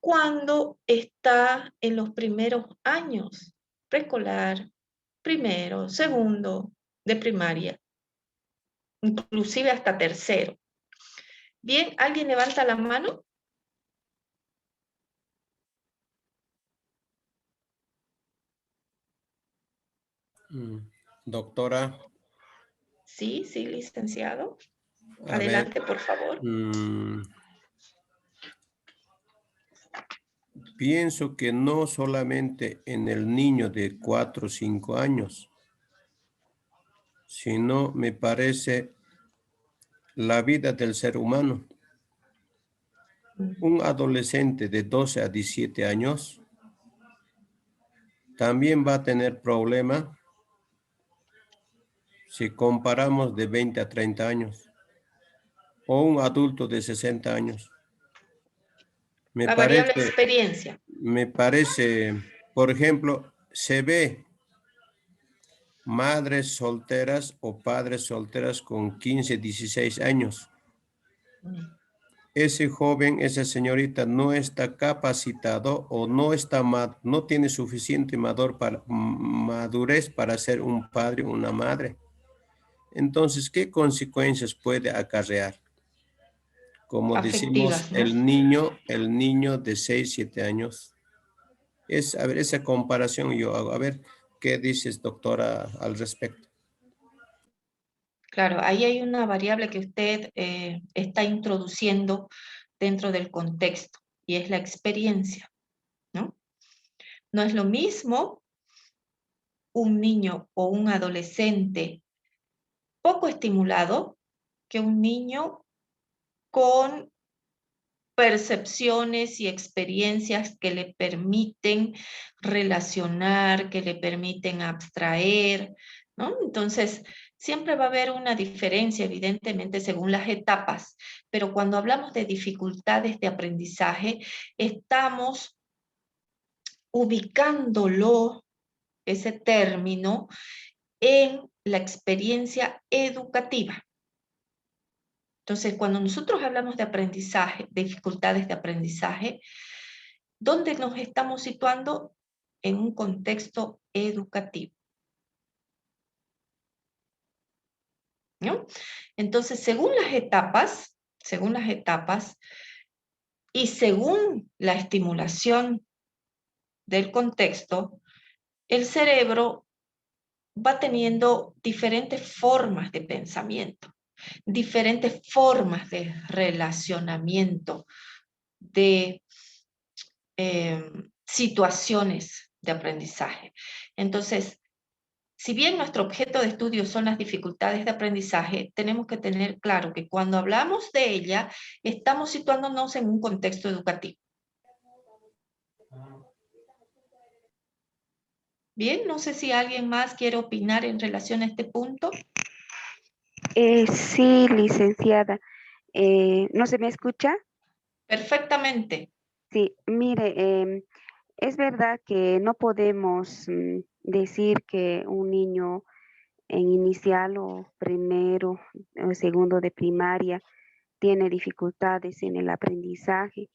Speaker 2: cuando está en los primeros años, preescolar, primero, segundo, de primaria, inclusive hasta tercero. Bien, ¿alguien levanta la mano?
Speaker 4: Doctora.
Speaker 2: Sí, licenciado.
Speaker 4: A
Speaker 2: Adelante,
Speaker 4: ver,
Speaker 2: por favor.
Speaker 4: Pienso que no solamente en el niño de 4 o 5 años, sino me parece la vida del ser humano. Un adolescente de 12 a 17 años también va a tener problemas si comparamos de 20 a 30 años, o un adulto de 60 años.
Speaker 2: La variable experiencia.
Speaker 4: Me parece, por ejemplo, se ve madres solteras o padres solteras con 15, 16 años. Ese joven, esa señorita no está capacitado o no tiene suficiente madurez para ser un padre o una madre. Entonces, ¿qué consecuencias puede acarrear? Como
Speaker 2: Afectivas,
Speaker 4: decimos,
Speaker 2: ¿no?
Speaker 4: el niño de 6, 7 años. A ver, esa comparación yo hago. A ver, ¿Qué dices, doctora, al respecto?
Speaker 2: Claro, ahí hay una variable que usted está introduciendo dentro del contexto, y es la experiencia, ¿no? No es lo mismo un niño o un adolescente poco estimulado que un niño con percepciones y experiencias que le permiten relacionar, que le permiten abstraer, ¿no? Entonces, siempre va a haber una diferencia, evidentemente, según las etapas, pero cuando hablamos de dificultades de aprendizaje, estamos ubicándolo, ese término, en la experiencia educativa. Entonces, cuando nosotros hablamos de aprendizaje, de dificultades de aprendizaje, ¿dónde nos estamos situando? En un contexto educativo, ¿no? Entonces, según las etapas y según la estimulación del contexto, el cerebro va teniendo diferentes formas de pensamiento, diferentes formas de relacionamiento, de situaciones de aprendizaje. Entonces, si bien nuestro objeto de estudio son las dificultades de aprendizaje, tenemos que tener claro que cuando hablamos de ella, estamos situándonos en un contexto educativo. Bien, no sé si alguien más quiere opinar en relación a este punto.
Speaker 10: Sí, licenciada. ¿No se me escucha?
Speaker 2: Perfectamente.
Speaker 10: Sí, mire, es verdad que no podemos decir que un niño en inicial o primero o segundo de primaria tiene dificultades en el aprendizaje,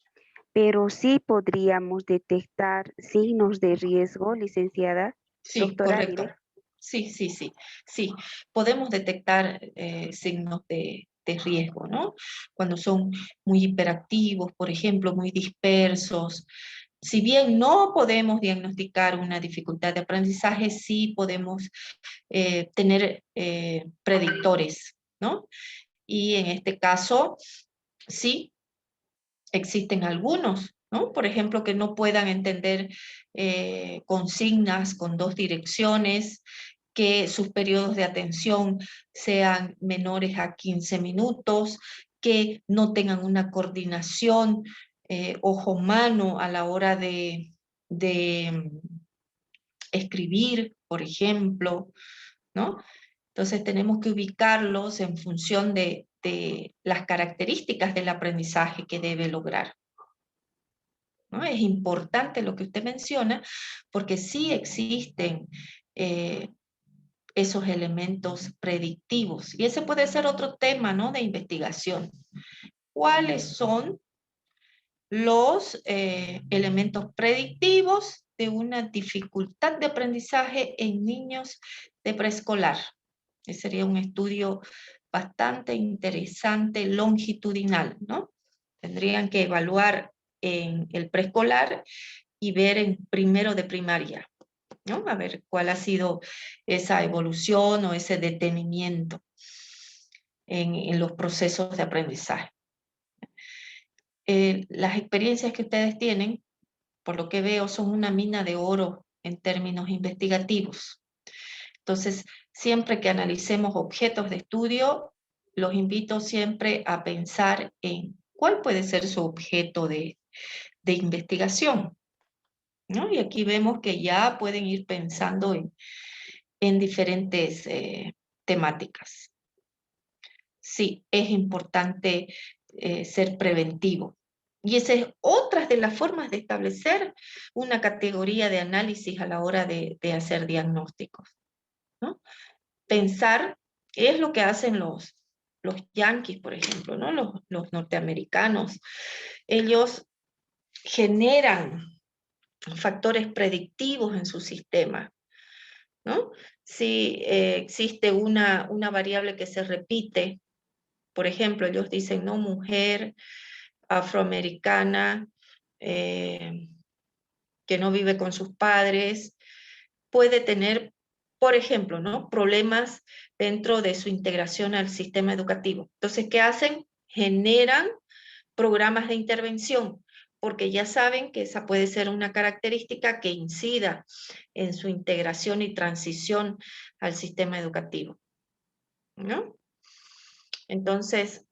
Speaker 10: pero sí podríamos detectar signos de riesgo, licenciada.
Speaker 2: Sí,
Speaker 10: Doctora
Speaker 2: correcto.
Speaker 10: Aire.
Speaker 2: Sí. Podemos detectar signos de riesgo, ¿no? Cuando son muy hiperactivos, por ejemplo, muy dispersos. Si bien no podemos diagnosticar una dificultad de aprendizaje, sí podemos tener predictores, ¿no? Y en este caso, sí, existen algunos, ¿no? Por ejemplo, que no puedan entender consignas con dos direcciones, que sus periodos de atención sean menores a 15 minutos, que no tengan una coordinación ojo-mano a la hora de escribir, por ejemplo, ¿no? Entonces tenemos que ubicarlos en función de las características del aprendizaje que debe lograr, ¿no? Es importante lo que usted menciona, porque sí existen esos elementos predictivos. Y ese puede ser otro tema, ¿no?, de investigación. ¿Cuáles son los elementos predictivos de una dificultad de aprendizaje en niños de preescolar? Ese sería un estudio bastante interesante, longitudinal, ¿no? Tendrían que evaluar en el preescolar y ver en primero de primaria, ¿no? A ver cuál ha sido esa evolución o ese detenimiento en los procesos de aprendizaje. Las experiencias que ustedes tienen, por lo que veo, son una mina de oro en términos investigativos. Entonces, siempre que analicemos objetos de estudio, los invito siempre a pensar en cuál puede ser su objeto de investigación, ¿no? Y aquí vemos que ya pueden ir pensando en diferentes temáticas. Sí, es importante ser preventivo. Y esa es otra de las formas de establecer una categoría de análisis a la hora de hacer diagnósticos, ¿no? Pensar qué es lo que hacen los yanquis, por ejemplo, ¿no? Los norteamericanos. Ellos generan factores predictivos en su sistema, ¿no? Si existe una variable que se repite, por ejemplo, ellos dicen, no, mujer afroamericana que no vive con sus padres, puede tener, por ejemplo, ¿no?, problemas dentro de su integración al sistema educativo. Entonces, ¿qué hacen? Generan programas de intervención, porque ya saben que esa puede ser una característica que incida en su integración y transición al sistema educativo, ¿no? Entonces,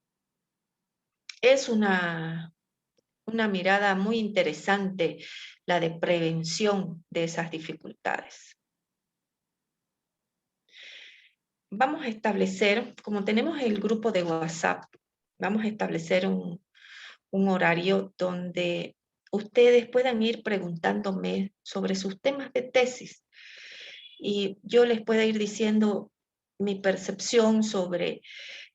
Speaker 2: es una mirada muy interesante la de prevención de esas dificultades. Vamos a establecer, como tenemos el grupo de WhatsApp, vamos a establecer un horario donde ustedes puedan ir preguntándome sobre sus temas de tesis y yo les pueda ir diciendo mi percepción sobre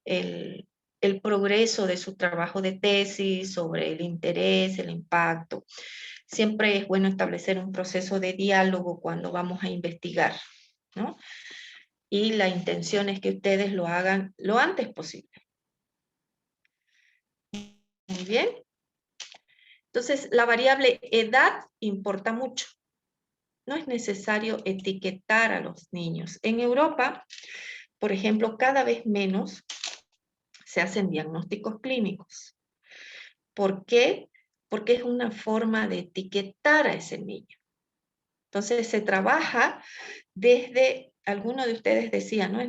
Speaker 2: el progreso de su trabajo de tesis, sobre el interés, el impacto. Siempre es bueno establecer un proceso de diálogo cuando vamos a investigar, ¿no? Y la intención es que ustedes lo hagan lo antes posible. Muy bien. Entonces, la variable edad importa mucho. No es necesario etiquetar a los niños. En Europa, por ejemplo, cada vez menos se hacen diagnósticos clínicos. ¿Por qué? Porque es una forma de etiquetar a ese niño. Entonces, se trabaja desde, alguno de ustedes decía, ¿no?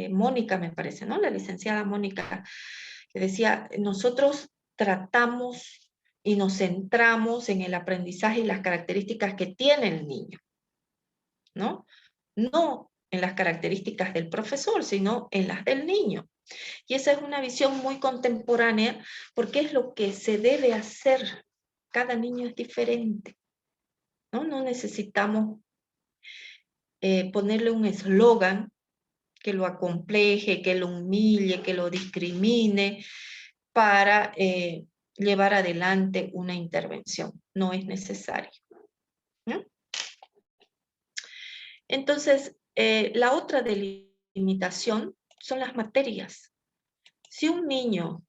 Speaker 2: Mónica, me parece, ¿no? La licenciada Mónica, que decía, nosotros tratamos y nos centramos en el aprendizaje y las características que tiene el niño, ¿no? No en las características del profesor, sino en las del niño. Y esa es una visión muy contemporánea porque es lo que se debe hacer. Cada niño es diferente, ¿no? No necesitamos ponerle un eslogan que lo acompleje, que lo humille, que lo discrimine para llevar adelante una intervención. No es necesario, ¿no? Entonces, la otra delimitación son las materias. Si un niño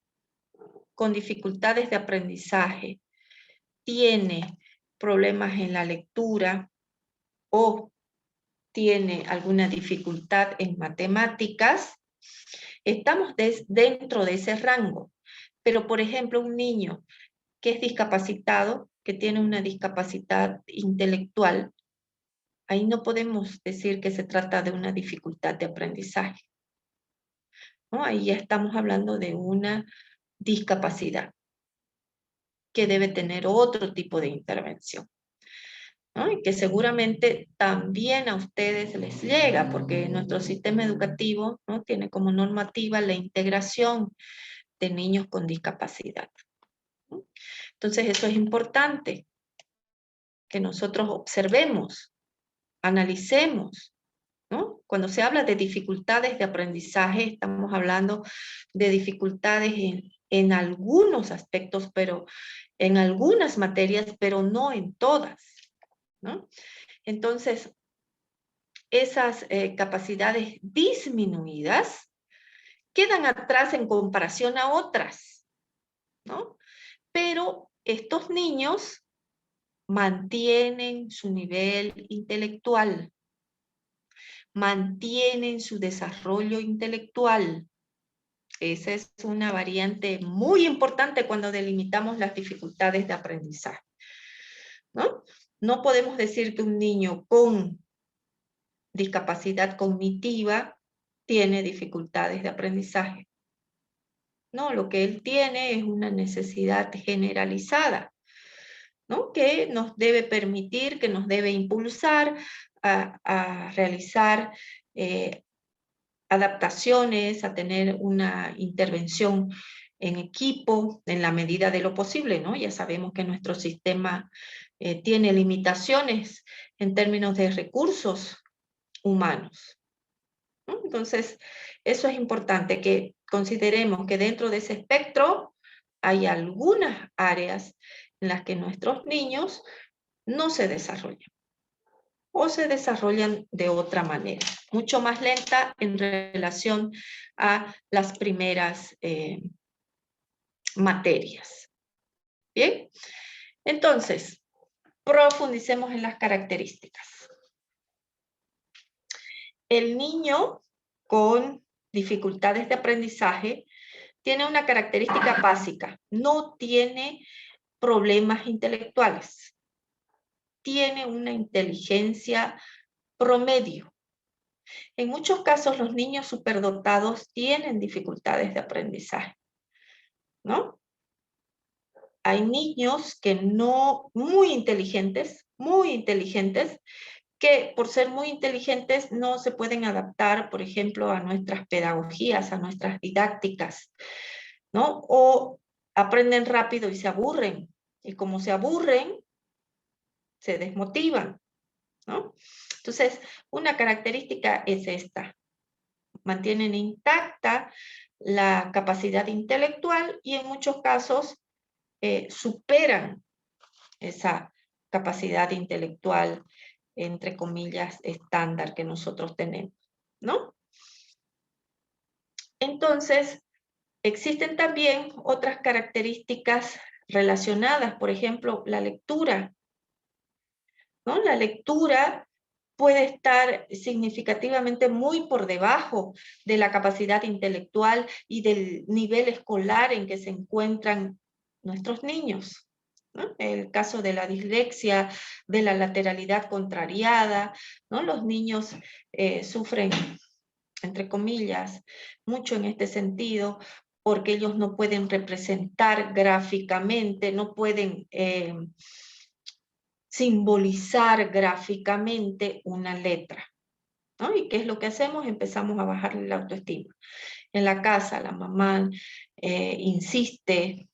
Speaker 2: con dificultades de aprendizaje tiene problemas en la lectura o tiene alguna dificultad en matemáticas, estamos dentro de ese rango. Pero, por ejemplo, un niño que es discapacitado, que tiene una discapacidad intelectual, ahí no podemos decir que se trata de una dificultad de aprendizaje, ¿no? Ahí ya estamos hablando de una discapacidad que debe tener otro tipo de intervención, ¿no? Y que seguramente también a ustedes les llega, porque nuestro sistema educativo, ¿no?, tiene como normativa la integración de niños con discapacidad, ¿no? Entonces eso es importante, que nosotros observemos, analicemos, ¿no? Cuando se habla de dificultades de aprendizaje, estamos hablando de dificultades en algunos aspectos, pero en algunas materias, pero no en todas, ¿no? Entonces, esas capacidades disminuidas quedan atrás en comparación a otras, ¿no? Pero estos niños mantienen su nivel intelectual, mantienen su desarrollo intelectual. Esa es una variante muy importante cuando delimitamos las dificultades de aprendizaje, ¿no? No podemos decir que un niño con discapacidad cognitiva tiene dificultades de aprendizaje. No, lo que él tiene es una necesidad generalizada, ¿no?, que nos debe permitir, que nos debe impulsar a realizar adaptaciones, a tener una intervención en equipo en la medida de lo posible, ¿no? Ya sabemos que nuestro sistema tiene limitaciones en términos de recursos humanos, ¿no? Entonces, eso es importante, que consideremos que dentro de ese espectro hay algunas áreas en las que nuestros niños no se desarrollan o se desarrollan de otra manera, mucho más lenta en relación a las primeras materias. Bien, entonces, profundicemos en las características. el niño con dificultades de aprendizaje tiene una característica básica, no tiene problemas intelectuales, tiene una inteligencia promedio. En muchos casos los niños superdotados tienen dificultades de aprendizaje, ¿no? Hay niños que no, muy inteligentes, que por ser muy inteligentes no se pueden adaptar, por ejemplo, a nuestras pedagogías, a nuestras didácticas, ¿no? O aprenden rápido y se aburren. Y como se aburren, se desmotivan, ¿no? Entonces, una característica es esta. Mantienen intacta la capacidad intelectual y en muchos casos superan esa capacidad intelectual, entre comillas, estándar que nosotros tenemos, ¿no? Entonces, existen también otras características relacionadas, por ejemplo, la lectura, ¿no? La lectura puede estar significativamente muy por debajo de la capacidad intelectual y del nivel escolar en que se encuentran nuestros niños, ¿no? El caso de la dislexia, de la lateralidad contrariada, ¿no? Los niños sufren, entre comillas, mucho en este sentido, porque ellos no pueden representar gráficamente, no pueden simbolizar gráficamente una letra, ¿no? ¿Y qué es lo que hacemos? Empezamos a bajarle la autoestima. En la casa la mamá insiste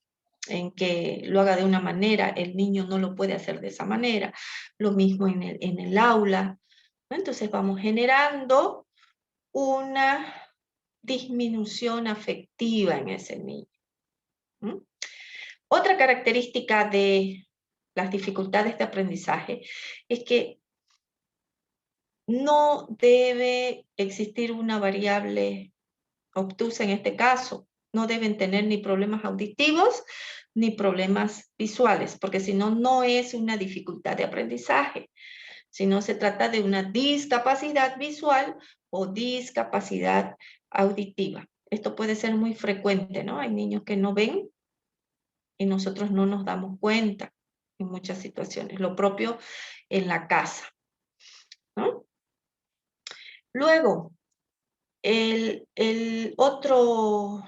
Speaker 2: en que lo haga de una manera, el niño no lo puede hacer de esa manera, lo mismo en el aula, ¿no? Entonces vamos generando una disminución afectiva en ese niño. ¿Mm? Otra característica de las dificultades de aprendizaje es que no debe existir una variable obtusa en este caso. No deben tener ni problemas auditivos ni problemas visuales, porque si no, no es una dificultad de aprendizaje, sino se trata de una discapacidad visual o discapacidad auditiva. Esto puede ser muy frecuente, ¿no? Hay niños que no ven y nosotros no nos damos cuenta en muchas situaciones. Lo propio en la casa, ¿no? Luego,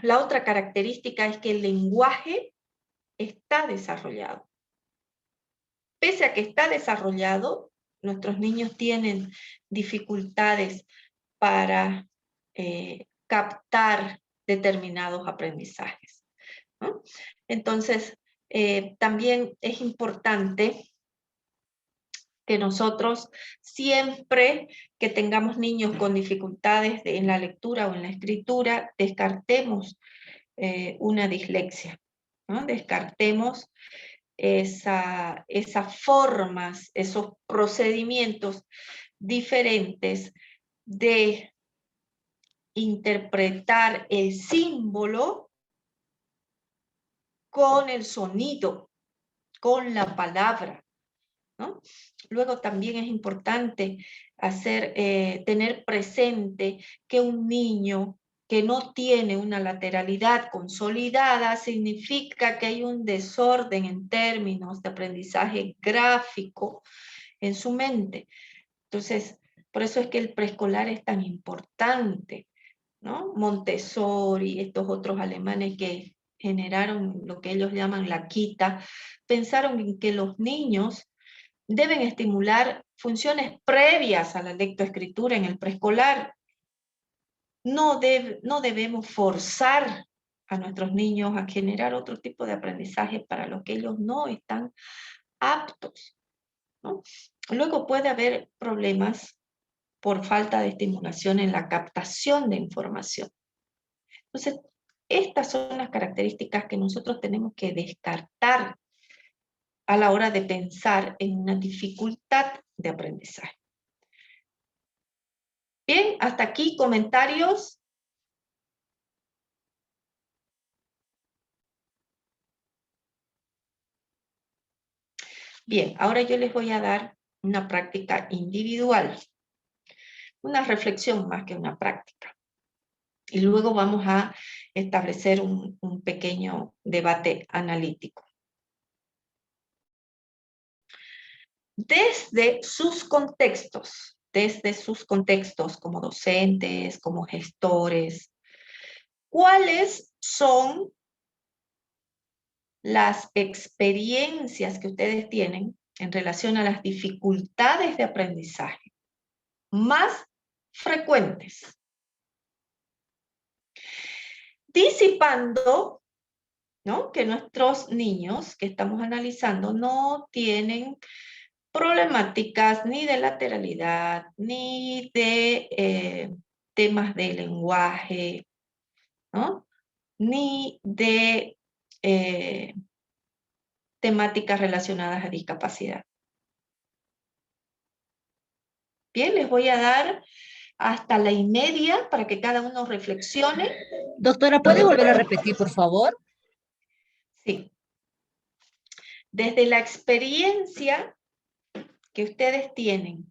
Speaker 2: la otra característica es que el lenguaje está desarrollado. Pese a que está desarrollado, nuestros niños tienen dificultades para captar determinados aprendizajes, ¿no? Entonces, también es importante que nosotros siempre que tengamos niños con dificultades en la lectura o en la escritura, descartemos una dislexia, ¿no? Descartemos esas formas, esos procedimientos diferentes de interpretar el símbolo con el sonido, con la palabra, ¿no? Luego también es importante tener presente que un niño que no tiene una lateralidad consolidada significa que hay un desorden en términos de aprendizaje gráfico en su mente. Entonces, por eso es que el preescolar es tan importante, ¿no? Montessori, estos otros alemanes que generaron lo que ellos llaman la quita, pensaron en que los niños deben estimular funciones previas a la lectoescritura en el preescolar. No debemos forzar a nuestros niños a generar otro tipo de aprendizaje para lo que ellos no están aptos, ¿no? Luego puede haber problemas por falta de estimulación en la captación de información. Entonces, estas son las características que nosotros tenemos que descartar a la hora de pensar en una dificultad de aprendizaje. Bien, hasta aquí comentarios. Bien, ahora yo les voy a dar una práctica individual. una reflexión más que una práctica. Y luego vamos a establecer un pequeño debate analítico. Desde sus contextos como docentes, como gestores, ¿cuáles son las experiencias que ustedes tienen en relación a las dificultades de aprendizaje más frecuentes? Disipando, ¿no?, que nuestros niños que estamos analizando no tienen problemáticas ni de lateralidad, ni de temas de lenguaje, ¿no?, ni de temáticas relacionadas a discapacidad. Bien, les voy a dar hasta la 1:30 para que cada uno reflexione.
Speaker 11: Doctora, ¿puede volver a repetir, por favor?
Speaker 2: Sí. Desde la experiencia que ustedes tienen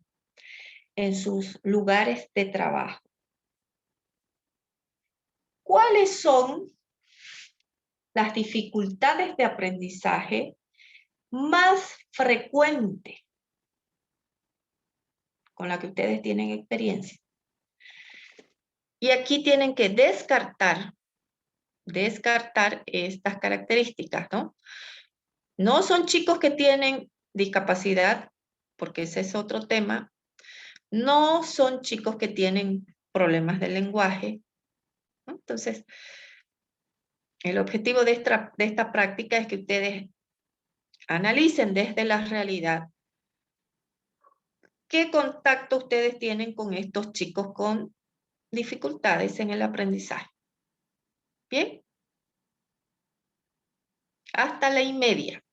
Speaker 2: en sus lugares de trabajo, ¿cuáles son las dificultades de aprendizaje más frecuentes con las que ustedes tienen experiencia? Y aquí tienen que descartar estas características, ¿no? No son chicos que tienen discapacidad, porque ese es otro tema. No son chicos que tienen problemas de lenguaje, ¿no? Entonces, el objetivo de esta práctica es que ustedes analicen desde la realidad qué contacto ustedes tienen con estos chicos con dificultades en el aprendizaje. ¿Bien? Hasta la 1:30.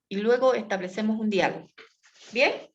Speaker 2: Y luego establecemos un diálogo. ¿Bien?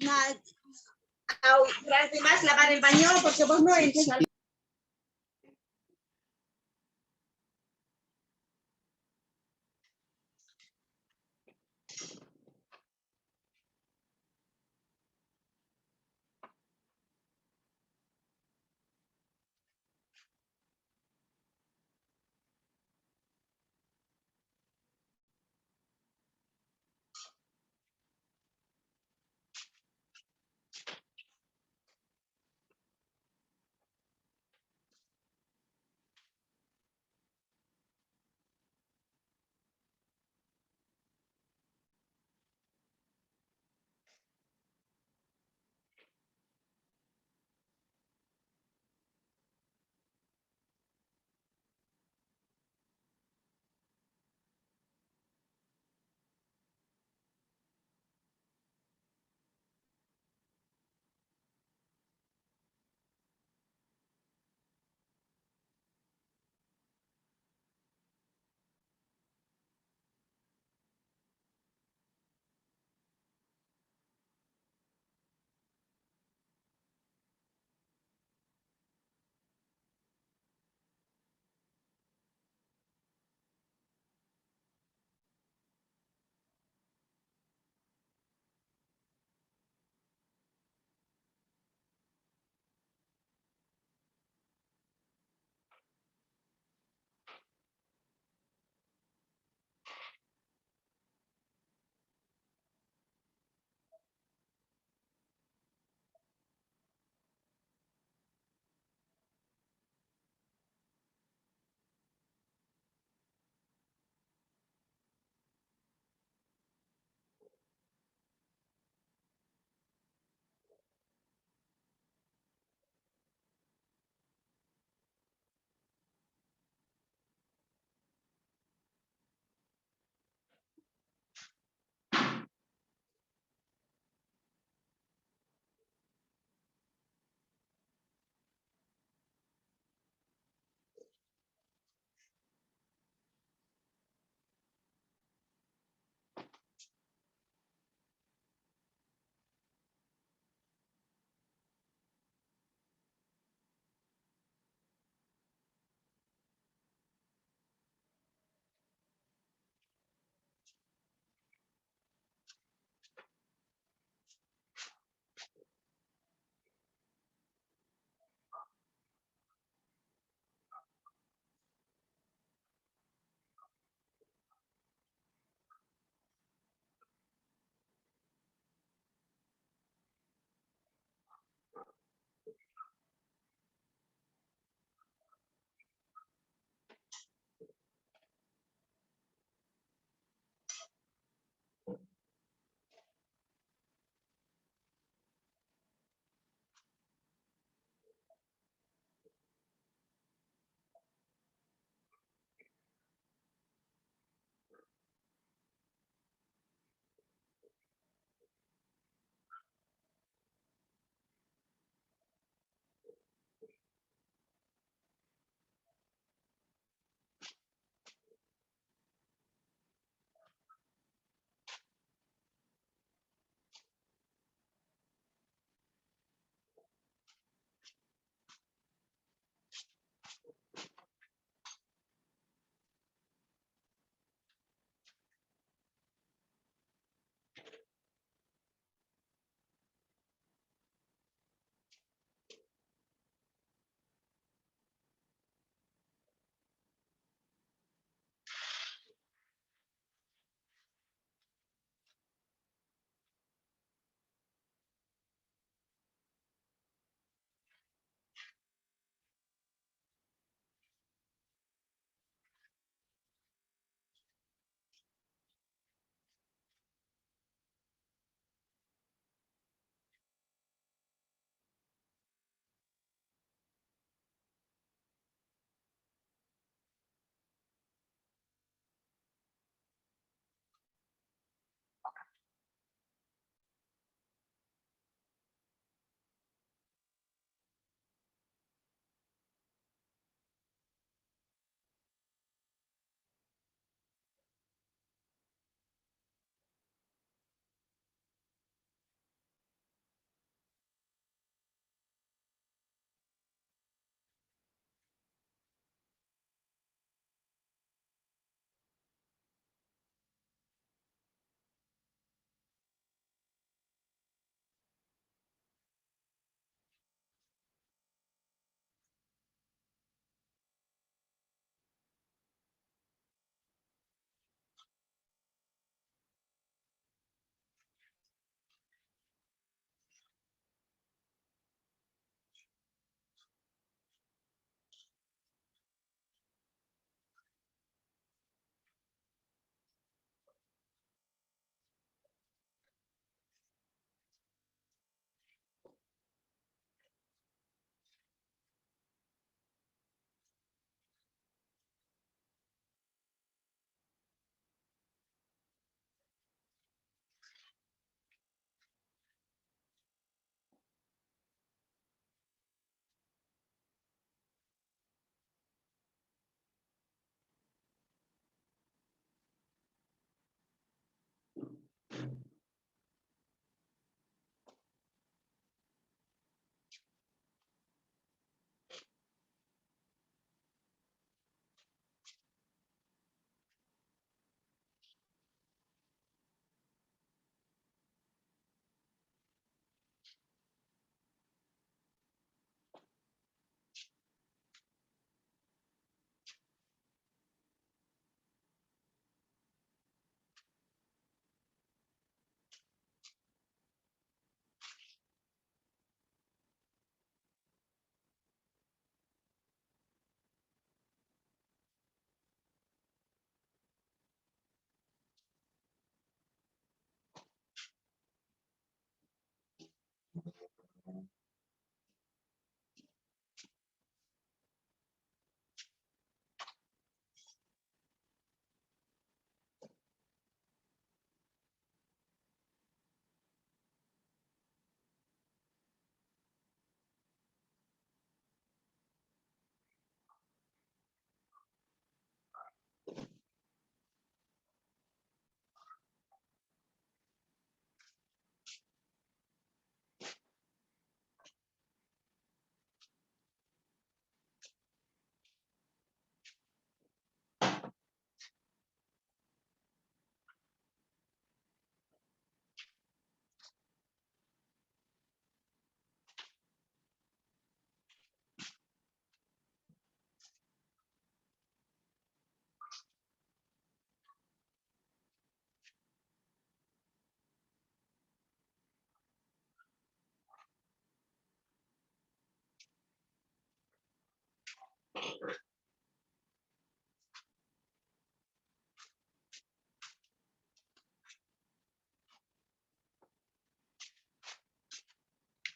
Speaker 12: Las demás lavar el baño porque vos no entres al...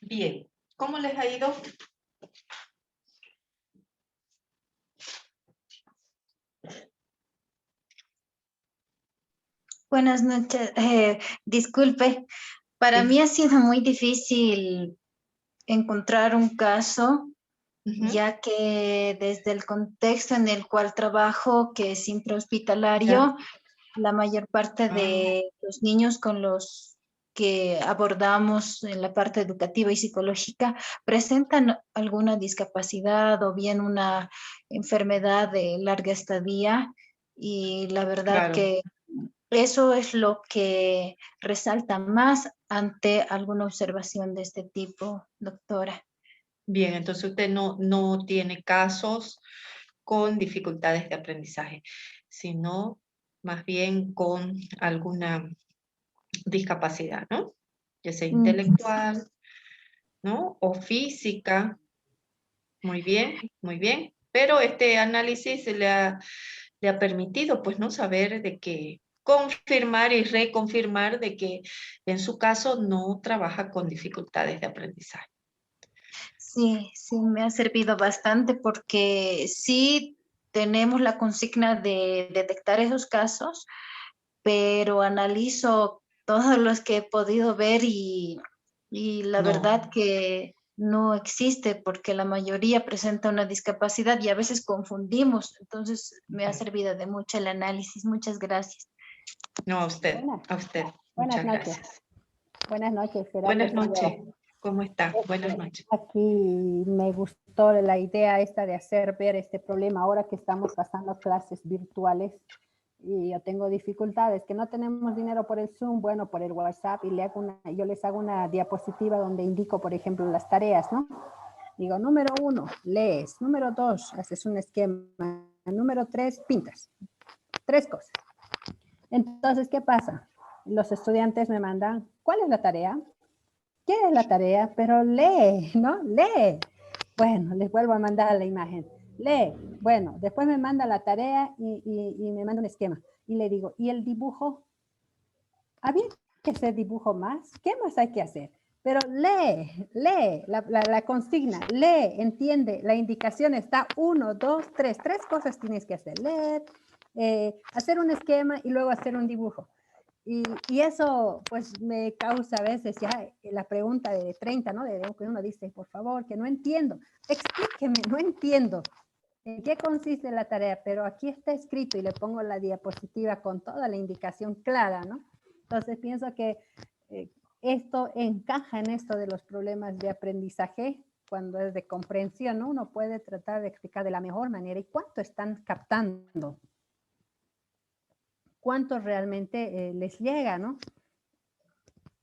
Speaker 2: Bien, ¿cómo les ha ido?
Speaker 8: Buenas noches. Disculpe, para mí ha sido muy difícil encontrar un caso, ya que desde el contexto en el cual trabajo, que es intrahospitalario, la mayor parte de los niños con los que abordamos en la parte educativa y psicológica presentan alguna discapacidad o bien una enfermedad de larga estadía, y la verdad que eso es lo que resalta más ante alguna observación de este tipo, doctora.
Speaker 2: Bien, entonces usted no tiene casos con dificultades de aprendizaje, sino más bien con alguna discapacidad, ¿no? Ya sea intelectual, ¿no? O física. Muy bien, muy bien. Pero este análisis le ha permitido, pues, no saber de que confirmar y reconfirmar de que en su caso no trabaja con dificultades de aprendizaje.
Speaker 8: Sí, sí, me ha servido bastante porque sí tenemos la consigna de detectar esos casos, pero analizo todos los que he podido ver y la verdad que no existe porque la mayoría presenta una discapacidad y a veces confundimos. Entonces me ha servido de mucho el análisis. Muchas gracias.
Speaker 2: No, a usted, a usted. Muchas gracias.
Speaker 13: Buenas noches.
Speaker 2: Buenas noches. ¿Cómo está? Buenas noches.
Speaker 13: Aquí me gustó la idea esta de hacer ver este problema ahora que estamos pasando clases virtuales y yo tengo dificultades, que no tenemos dinero por el Zoom, bueno, por el WhatsApp, y yo les hago una diapositiva donde indico, por ejemplo, las tareas, ¿no? Digo, número 1, lees. Número 2, haces un esquema. Número 3, pintas. 3 cosas. Entonces, ¿qué pasa? Los estudiantes me mandan, ¿cuál es la tarea? ¿Qué es la tarea? Pero lee, ¿no? Lee. Bueno, les vuelvo a mandar la imagen. Lee. Bueno, después me manda la tarea y me manda un esquema. Y le digo, ¿y el dibujo? ¿Había que hacer dibujo más? ¿Qué más hay que hacer? Pero lee la consigna, lee, entiende, la indicación está 1, 2, 3 cosas tienes que hacer, leer, hacer un esquema y luego hacer un dibujo. Y eso pues me causa a veces ya la pregunta de 30, ¿no? De que uno dice, por favor, que no entiendo, explíqueme, no entiendo. ¿En qué consiste la tarea? Pero aquí está escrito y le pongo la diapositiva con toda la indicación clara, ¿no? Entonces pienso que esto encaja en esto de los problemas de aprendizaje cuando es de comprensión, ¿no? Uno puede tratar de explicar de la mejor manera y cuánto están captando, cuánto realmente les llega, ¿no?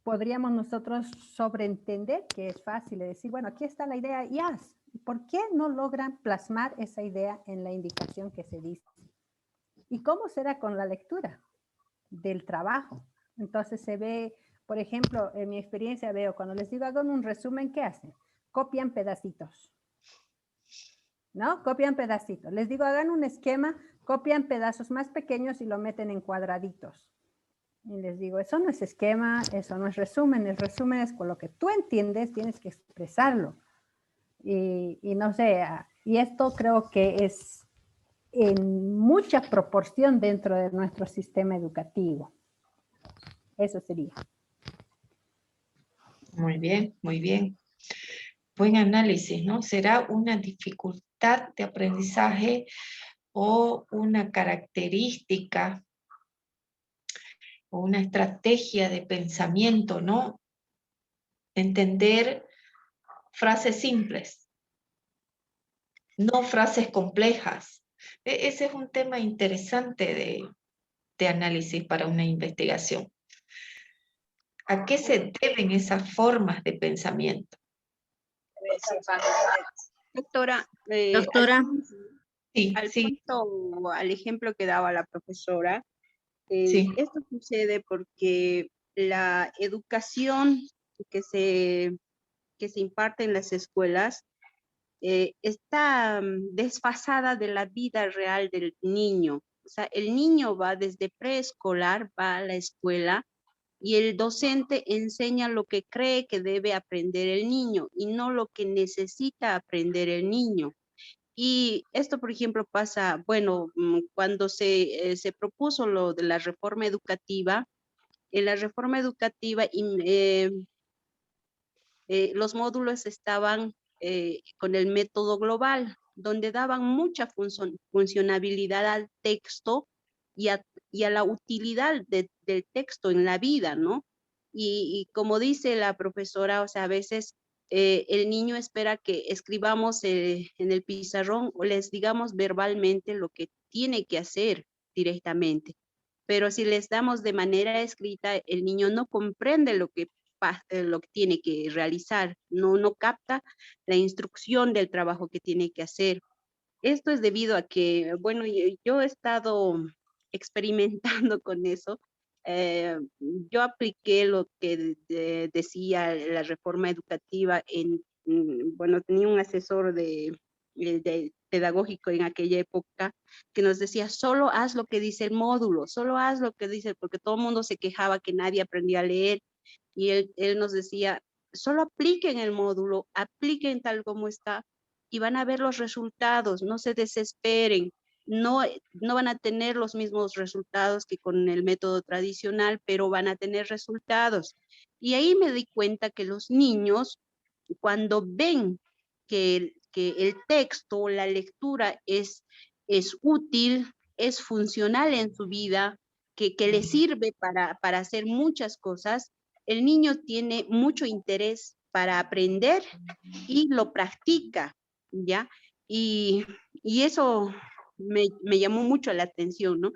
Speaker 13: Podríamos nosotros sobreentender que es fácil de decir, bueno, aquí está la idea y haz. ¿Por qué no logran plasmar esa idea en la indicación que se dice? ¿Y cómo será con la lectura del trabajo? Entonces se ve, por ejemplo, en mi experiencia veo, cuando les digo hagan un resumen, ¿qué hacen? Copian pedacitos, ¿no? Copian pedacitos. Les digo hagan un esquema, copian pedazos más pequeños y lo meten en cuadraditos. Y les digo, eso no es esquema, eso no es resumen. El resumen es con lo que tú entiendes, tienes que expresarlo. Y no sé, y esto creo que es en mucha proporción dentro de nuestro sistema educativo. Eso sería.
Speaker 2: Muy bien, muy bien. Buen análisis, ¿no? ¿Será una dificultad de aprendizaje o una característica o una estrategia de pensamiento, ¿no? Entender frases simples, no frases complejas. Ese es un tema interesante de análisis para una investigación. ¿A qué se deben esas formas de pensamiento?
Speaker 14: Doctora,
Speaker 11: Doctora.
Speaker 14: Al ejemplo que daba la profesora,
Speaker 2: Sí.
Speaker 14: esto sucede porque la educación que se imparte en las escuelas está desfasada de la vida real del niño. O sea, el niño va desde preescolar, va a la escuela y el docente enseña lo que cree que debe aprender el niño y no lo que necesita aprender el niño. Y esto, por ejemplo, pasa, bueno, cuando se propuso lo de la reforma educativa, en la reforma educativa los módulos estaban con el método global, donde daban mucha funcionabilidad al texto y a la utilidad del texto en la vida, ¿no? Y como dice la profesora, o sea, a veces el niño espera que escribamos en el pizarrón o les digamos verbalmente lo que tiene que hacer directamente. Pero si les damos de manera escrita, el niño no comprende lo que tiene que realizar, no capta la instrucción del trabajo que tiene que hacer. Esto es debido a que, bueno, yo he estado experimentando con eso. Yo apliqué lo que decía la reforma educativa bueno, tenía un asesor de pedagógico en aquella época que nos decía, solo haz lo que dice el módulo, solo haz lo que dice, porque todo el mundo se quejaba que nadie aprendía a leer, y él nos decía, solo apliquen el módulo, apliquen tal como está, y van a ver los resultados, no se desesperen, no van a tener los mismos resultados que con el método tradicional, pero van a tener resultados. Y ahí me di cuenta que los niños, cuando ven que el texto, la lectura es útil, es funcional en su vida, que le sirve para hacer muchas cosas, el niño tiene mucho interés para aprender y lo practica, ¿ya? Y eso me llamó mucho la atención, ¿no?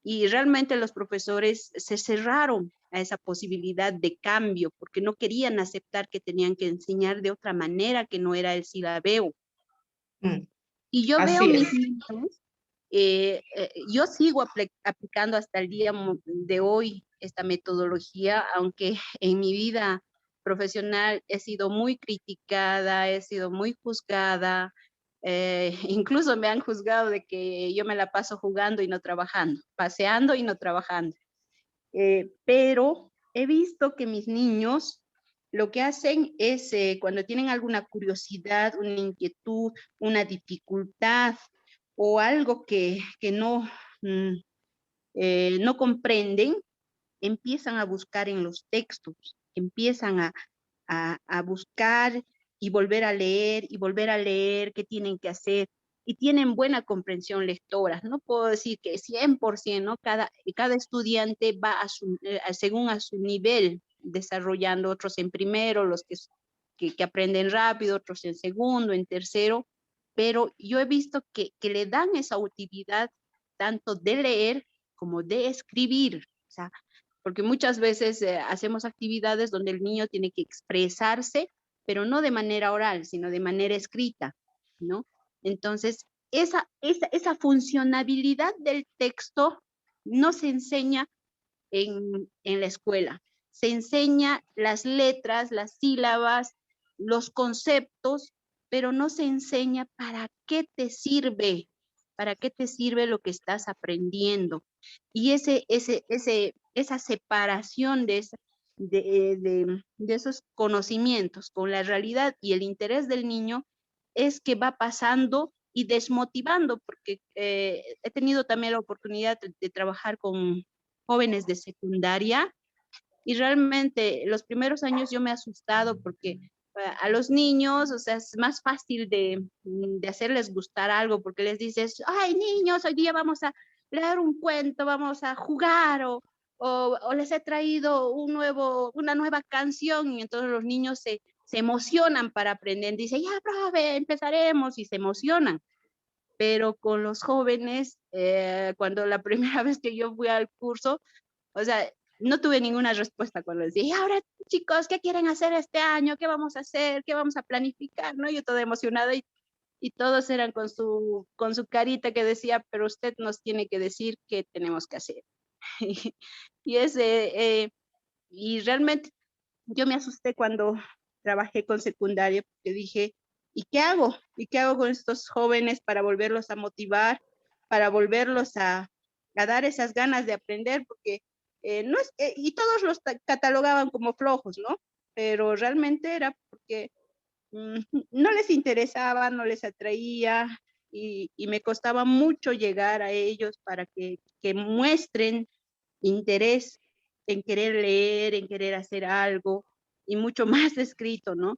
Speaker 14: Y realmente los profesores se cerraron a esa posibilidad de cambio porque no querían aceptar que tenían que enseñar de otra manera que no era el silabeo. Y yo veo mis niños, yo sigo aplicando hasta el día de hoy esta metodología, aunque en mi vida profesional he sido muy criticada, he sido muy juzgada, incluso me han juzgado de que yo me la paso jugando y no trabajando, paseando y no trabajando. Pero he visto que mis niños lo que hacen es cuando tienen alguna curiosidad, una inquietud, una dificultad o algo que no, no comprenden, empiezan a buscar en los textos, empiezan a buscar y volver a leer y volver a leer qué tienen que hacer y tienen buena comprensión lectora. No puedo decir que 100%, ¿no? Cada estudiante va según a su nivel, desarrollando, otros en primero, los que aprenden rápido, otros en segundo, en tercero, pero yo he visto que le dan esa utilidad tanto de leer como de escribir, o sea, porque muchas veces hacemos actividades donde el niño tiene que expresarse, pero no de manera oral, sino de manera escrita, ¿no? Entonces, esa funcionabilidad del texto no se enseña en la escuela. Se enseña las letras, las sílabas, los conceptos, pero no se enseña para qué te sirve lo que estás aprendiendo. Y esa separación de esos conocimientos con la realidad y el interés del niño es que va pasando y desmotivando, porque he tenido también la oportunidad de trabajar con jóvenes de secundaria y realmente los primeros años yo me he asustado porque a los niños, o sea, es más fácil de hacerles gustar algo porque les dices, ay niños, hoy día vamos a leer un cuento, vamos a jugar o les he traído una nueva canción y entonces los niños se emocionan para aprender, dicen, ya profe, empezaremos y se emocionan. Pero con los jóvenes, cuando la primera vez que yo fui al curso, o sea, no tuve ninguna respuesta cuando les dije, ahora chicos, ¿qué quieren hacer este año? ¿Qué vamos a hacer? ¿Qué vamos a planificar? ¿No? Yo toda emocionada y todos eran con su carita que decía, pero usted nos tiene que decir qué tenemos que hacer. Y realmente yo me asusté cuando trabajé con secundaria porque dije, ¿y qué hago? ¿Y qué hago con estos jóvenes para volverlos a motivar, para volverlos a dar esas ganas de aprender? Porque no es, y todos los catalogaban como flojos, ¿no? Pero realmente era porque no les interesaba, no les atraía, y me costaba mucho llegar a ellos para que muestren interés en querer leer, en querer hacer algo, y mucho más escrito, ¿no?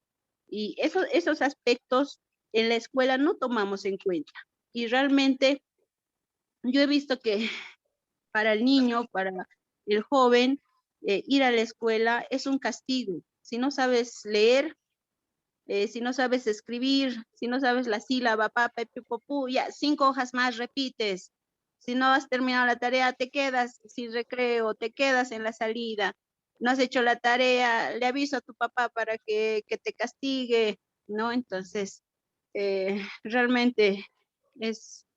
Speaker 14: Y esos aspectos en la escuela no tomamos en cuenta. Y realmente yo he visto que para el niño, para el joven, ir a la escuela es un castigo. Si no sabes leer, si no sabes escribir, si no sabes la sílaba, papá, popú, ya 5 hojas más repites. Si no has terminado la tarea, te quedas sin recreo, te quedas en la salida. No has hecho la tarea, le aviso a tu papá para que te castigue, ¿no? Entonces, realmente es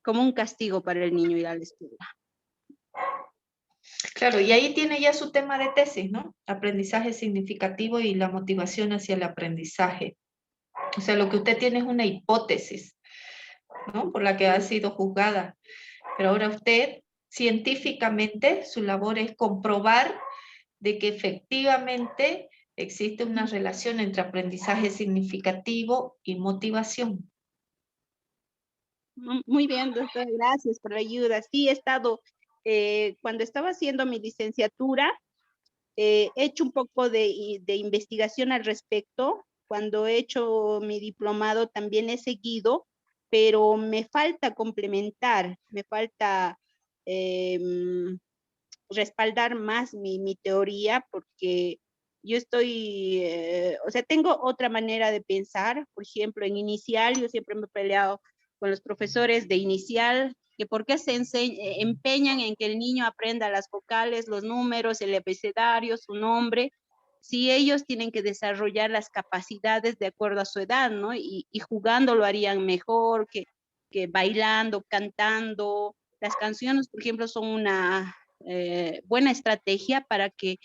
Speaker 14: como un castigo para el niño ir a la escuela.
Speaker 2: Claro, y ahí tiene ya su tema de tesis, ¿no? Aprendizaje significativo y la motivación hacia el aprendizaje. O sea, lo que usted tiene es una hipótesis, ¿no? Por la que ha sido juzgada. Pero ahora usted, científicamente, su labor es comprobar de que efectivamente existe una relación entre aprendizaje significativo y motivación.
Speaker 14: Muy bien, doctora, gracias por la ayuda. Sí, he estado, cuando estaba haciendo mi licenciatura, he hecho un poco de investigación al respecto. Cuando he hecho mi diplomado también he seguido, pero me falta complementar, me falta respaldar más mi teoría, porque yo estoy, o sea, tengo otra manera de pensar. Por ejemplo, en inicial, yo siempre me he peleado con los profesores de inicial, que por qué se empeñan en que el niño aprenda las vocales, los números, el abecedario, su nombre, si ellos tienen que desarrollar las capacidades de acuerdo a su edad, ¿no? Y jugando lo harían mejor que bailando, cantando. Las canciones, por ejemplo, son una buena estrategia para que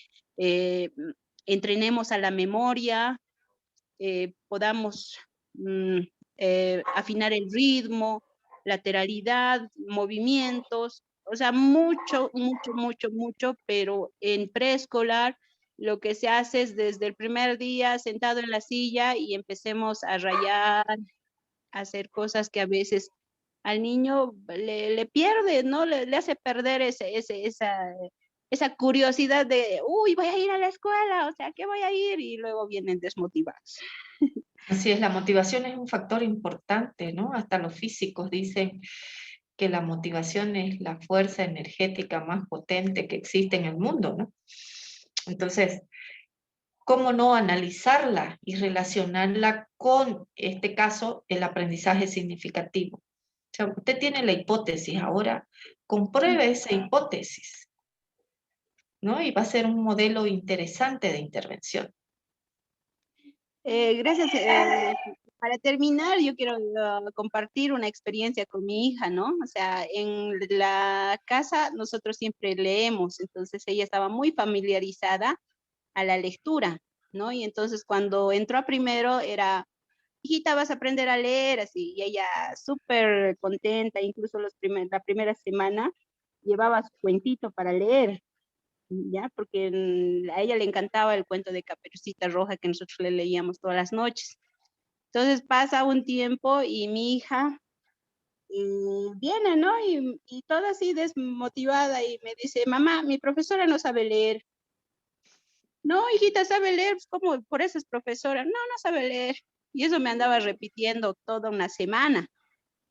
Speaker 14: entrenemos a la memoria, podamos afinar el ritmo, lateralidad, movimientos, o sea, mucho, mucho, mucho, mucho, pero en preescolar lo que se hace es desde el primer día sentado en la silla y empecemos a rayar, a hacer cosas que a veces al niño le pierde, ¿no? Le hace perder esa curiosidad de, uy, voy a ir a la escuela, o sea, ¿qué voy a ir? Y luego vienen desmotivados.
Speaker 2: Así es, la motivación es un factor importante, ¿no? Hasta los físicos dicen que la motivación es la fuerza energética más potente que existe en el mundo, ¿no? Entonces, ¿cómo no analizarla y relacionarla con, este caso, el aprendizaje significativo? O sea, usted tiene la hipótesis, ahora compruebe esa hipótesis, ¿no? Y va a ser un modelo interesante de intervención.
Speaker 14: Gracias. Para terminar, yo quiero compartir una experiencia con mi hija, ¿no? O sea, en la casa nosotros siempre leemos, entonces ella estaba muy familiarizada a la lectura, ¿no? Y entonces cuando entró a primero era, hijita, vas a aprender a leer, así, y ella súper contenta, incluso la primera semana llevaba su cuentito para leer, ¿ya? Porque a ella le encantaba el cuento de Caperucita Roja que nosotros le leíamos todas las noches. Entonces pasa un tiempo y mi hija viene, ¿no? Y toda así desmotivada y me dice, mamá, mi profesora no sabe leer. No, hijita, sabe leer, pues, ¿cómo? Por eso es profesora. No, no sabe leer. Y eso me andaba repitiendo toda una semana.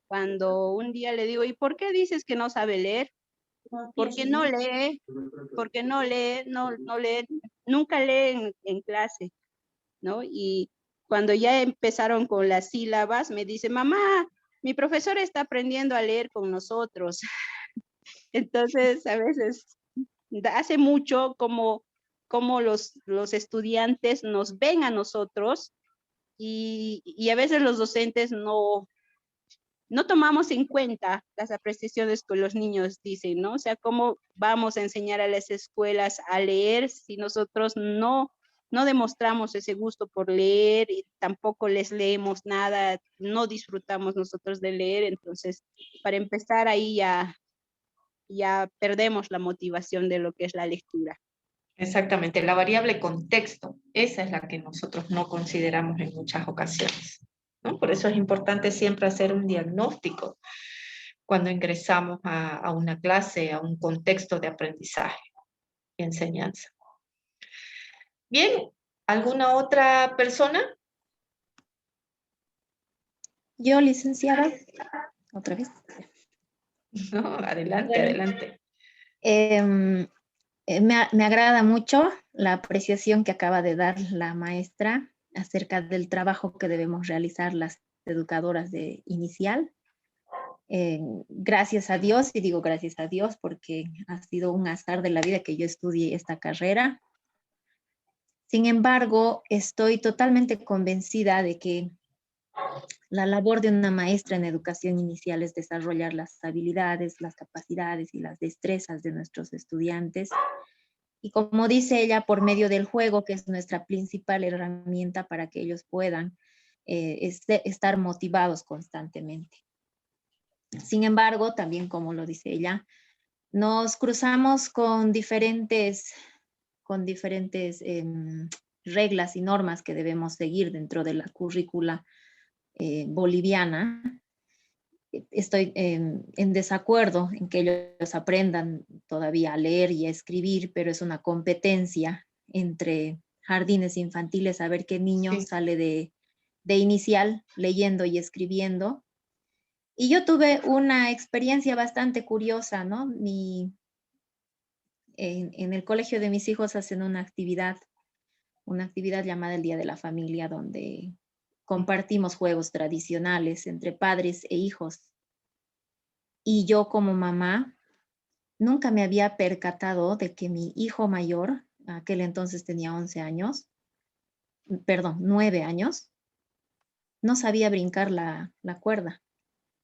Speaker 14: Cuando un día le digo, ¿y por qué dices que no sabe leer? Porque no lee, porque no lee, no lee, nunca lee en clase, ¿no? Y cuando ya empezaron con las sílabas, me dice, mamá, mi profesora está aprendiendo a leer con nosotros. Entonces, a veces hace mucho como los estudiantes nos ven a nosotros y a veces los docentes no tomamos en cuenta las apreciaciones que los niños dicen, ¿no? O sea, ¿cómo vamos a enseñar a las escuelas a leer si nosotros no no demostramos ese gusto por leer y tampoco les leemos nada, no disfrutamos nosotros de leer, entonces para empezar ahí ya perdemos la motivación de lo que es la lectura.
Speaker 2: Exactamente, la variable contexto, esa es la que nosotros no consideramos en muchas ocasiones, ¿no? Por eso es importante siempre hacer un diagnóstico cuando ingresamos a una clase, a un contexto de aprendizaje y enseñanza. Bien, ¿alguna otra persona?
Speaker 9: Yo, licenciada, otra vez.
Speaker 2: No, adelante,
Speaker 9: Bueno,
Speaker 2: adelante.
Speaker 9: Me agrada mucho la apreciación que acaba de dar la maestra acerca del trabajo que debemos realizar las educadoras de inicial. Gracias a Dios, y digo gracias a Dios porque ha sido un azar de la vida que yo estudie esta carrera. Sin embargo, estoy totalmente convencida de que la labor de una maestra en educación inicial es desarrollar las habilidades, las capacidades y las destrezas de nuestros estudiantes. Y como dice ella, por medio del juego, que es nuestra principal herramienta para que ellos puedan estar motivados constantemente. Sin embargo, también como lo dice ella, nos cruzamos con diferentes reglas y normas que debemos seguir dentro de la currícula boliviana. Estoy en desacuerdo en que ellos aprendan todavía a leer y a escribir, pero es una competencia entre jardines infantiles a ver qué niño sale de inicial leyendo y escribiendo. Y yo tuve una experiencia bastante curiosa, ¿no? En el colegio de mis hijos hacen una actividad llamada el Día de la Familia, donde compartimos juegos tradicionales entre padres e hijos. Y yo como mamá nunca me había percatado de que mi hijo mayor, aquel entonces tenía 9 años, no sabía brincar la cuerda.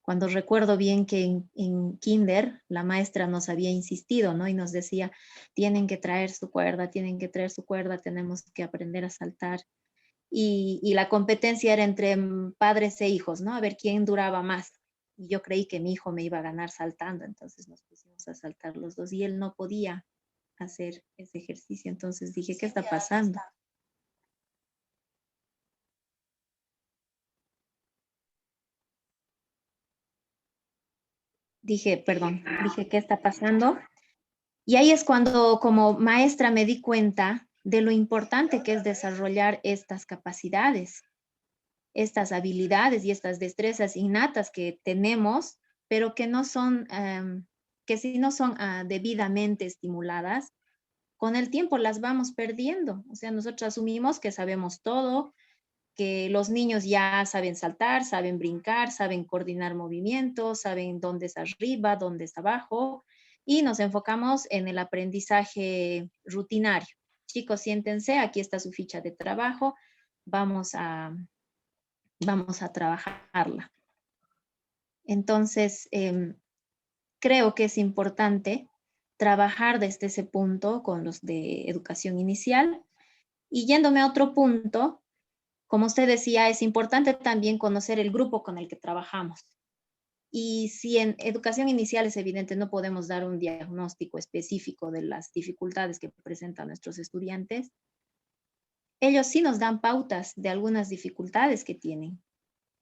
Speaker 9: Cuando recuerdo bien que en kinder la maestra nos había insistido, ¿no? Y nos decía, tienen que traer su cuerda, tenemos que aprender a saltar. Y la competencia era entre padres e hijos, ¿no? A ver quién duraba más. Y yo creí que mi hijo me iba a ganar saltando, entonces nos pusimos a saltar los dos y él no podía hacer ese ejercicio. Entonces dije, ¿qué está pasando? Dije, ¿qué está pasando? Y ahí es cuando como maestra me di cuenta de lo importante que es desarrollar estas capacidades, estas habilidades y estas destrezas innatas que tenemos, pero que no son, que si no son debidamente estimuladas, con el tiempo las vamos perdiendo. O sea, nosotros asumimos que sabemos todo, que los niños ya saben saltar, saben brincar, saben coordinar movimientos, saben dónde es arriba, dónde es abajo, y nos enfocamos en el aprendizaje rutinario. Chicos, siéntense, aquí está su ficha de trabajo, vamos a trabajarla. Entonces, creo que es importante trabajar desde ese punto con los de educación inicial. Y yéndome a otro punto, como usted decía, es importante también conocer el grupo con el que trabajamos. Y si en educación inicial es evidente, no podemos dar un diagnóstico específico de las dificultades que presentan nuestros estudiantes, ellos sí nos dan pautas de algunas dificultades que tienen,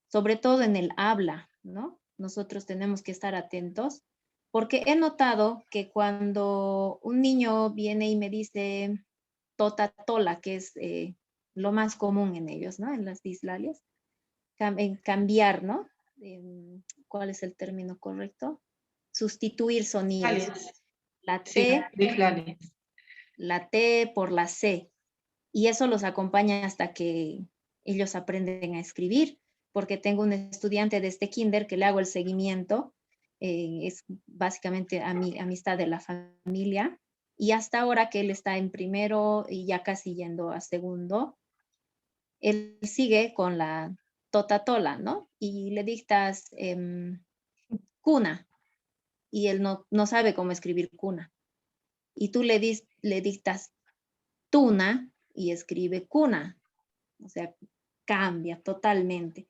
Speaker 9: sobre todo en el habla, ¿no? Nosotros tenemos que estar atentos, porque he notado que cuando un niño viene y me dice tota-tola, que es lo más común en ellos, ¿no? En las dislalias, en cambiar, ¿no? ¿Cuál es el término correcto? Sustituir sonidos. La T, la T por la C. Y eso los acompaña hasta que ellos aprenden a escribir, porque tengo un estudiante de este kinder que le hago el seguimiento, es básicamente amistad de la familia, y hasta ahora que él está en primero y ya casi yendo a segundo, él sigue con la tota-tola, ¿no? Y le dictas cuna, y él no sabe cómo escribir cuna. Y tú le dictas tuna, y escribe cuna. O sea, cambia totalmente.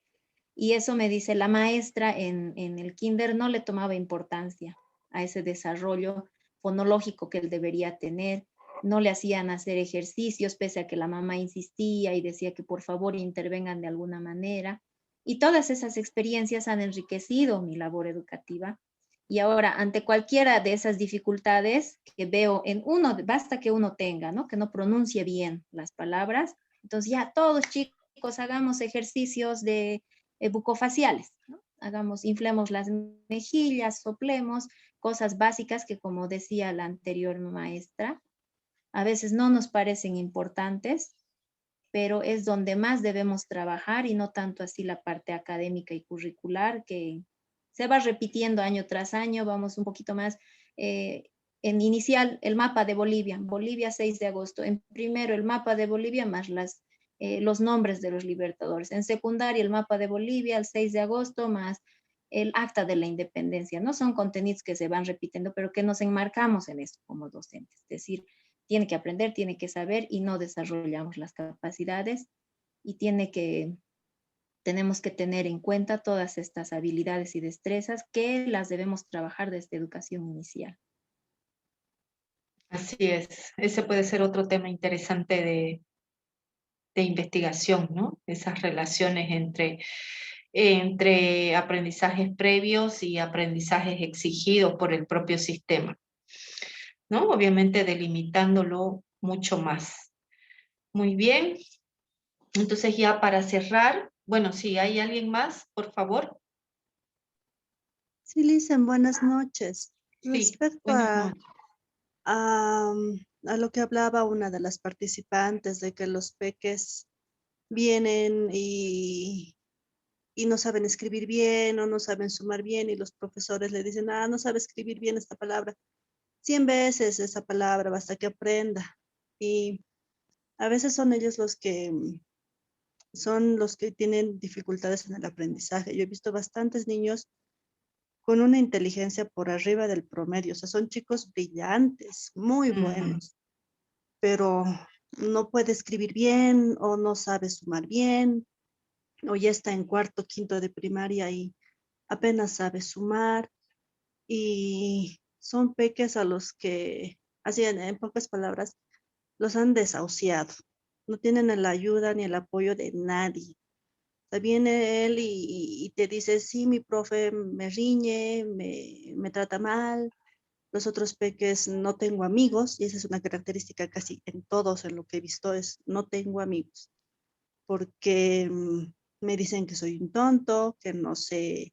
Speaker 9: Y eso me dice la maestra en el kinder no le tomaba importancia a ese desarrollo fonológico que él debería tener. No le hacían hacer ejercicios, pese a que la mamá insistía y decía que por favor intervengan de alguna manera. Y todas esas experiencias han enriquecido mi labor educativa. Y ahora, ante cualquiera de esas dificultades que veo en uno, basta que uno tenga, ¿no? Que no pronuncie bien las palabras. Entonces ya todos chicos hagamos ejercicios de bucofaciales, ¿no? Inflemos las mejillas, soplemos, cosas básicas que, como decía la anterior maestra, a veces no nos parecen importantes, pero es donde más debemos trabajar y no tanto así la parte académica y curricular que se va repitiendo año tras año. Vamos un poquito más en inicial, el mapa de Bolivia, Bolivia 6 de agosto, en primero el mapa de Bolivia más los nombres de los libertadores, en secundaria el mapa de Bolivia el 6 de agosto más el acta de la independencia. No son contenidos que se van repitiendo, pero que nos enmarcamos en eso como docentes, es decir, tiene que aprender, tiene que saber y no desarrollamos las capacidades y tenemos que tener en cuenta todas estas habilidades y destrezas que las debemos trabajar desde educación inicial.
Speaker 2: Así es, ese puede ser otro tema interesante de investigación, ¿no? Esas relaciones entre aprendizajes previos y aprendizajes exigidos por el propio sistema, ¿no? Obviamente delimitándolo mucho más. Muy bien, entonces ya para cerrar, bueno, si hay alguien más, por favor.
Speaker 15: Sí, Lisen, buenas noches.
Speaker 2: Sí,
Speaker 15: Respecto
Speaker 2: buenas noches.
Speaker 15: a lo que hablaba una de las participantes, de que los peques vienen y no saben escribir bien o no saben sumar bien y los profesores le dicen, no sabe escribir bien esta palabra. 100 veces esa palabra basta que aprenda. Y a veces son ellos los que tienen dificultades en el aprendizaje. Yo he visto bastantes niños con una inteligencia por arriba del promedio. O sea, son chicos brillantes, muy buenos, pero no puede escribir bien o no sabe sumar bien, o ya está en cuarto, quinto de primaria y apenas sabe sumar. Y son peques a los que, así en pocas palabras, los han desahuciado. No tienen la ayuda ni el apoyo de nadie. O sea, viene él y te dice, sí, mi profe me riñe, me trata mal. Los otros peques no tengo amigos, y esa es una característica casi en todos en lo que he visto, es no tengo amigos, porque me dicen que soy un tonto, que no sé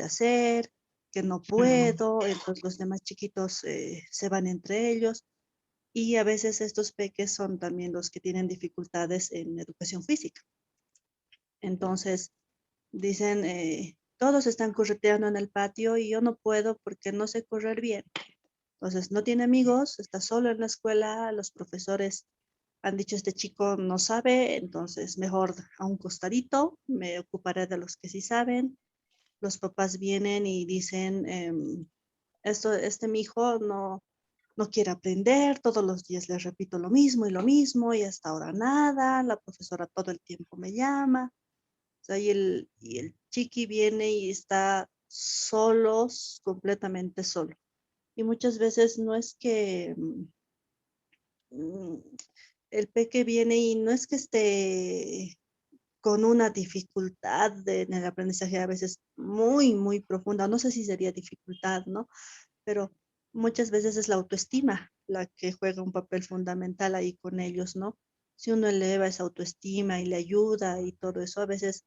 Speaker 15: hacer, que no puedo, entonces los demás chiquitos se van entre ellos. Y a veces estos peques son también los que tienen dificultades en educación física. Entonces, dicen, todos están correteando en el patio y yo no puedo porque no sé correr bien. Entonces, no tiene amigos, está solo en la escuela, los profesores han dicho, este chico no sabe, entonces mejor a un costadito, me ocuparé de los que sí saben. Los papás vienen y dicen, mi hijo no quiere aprender, todos los días le repito lo mismo y hasta ahora nada, la profesora todo el tiempo me llama. O sea, y el chiqui viene y está solos, completamente solo. Y muchas veces no es que el peque viene y no es que esté con una dificultad en el aprendizaje, a veces muy, muy profunda. No sé si sería dificultad, ¿no? Pero muchas veces es la autoestima la que juega un papel fundamental ahí con ellos, ¿no? Si uno eleva esa autoestima y le ayuda y todo eso, a veces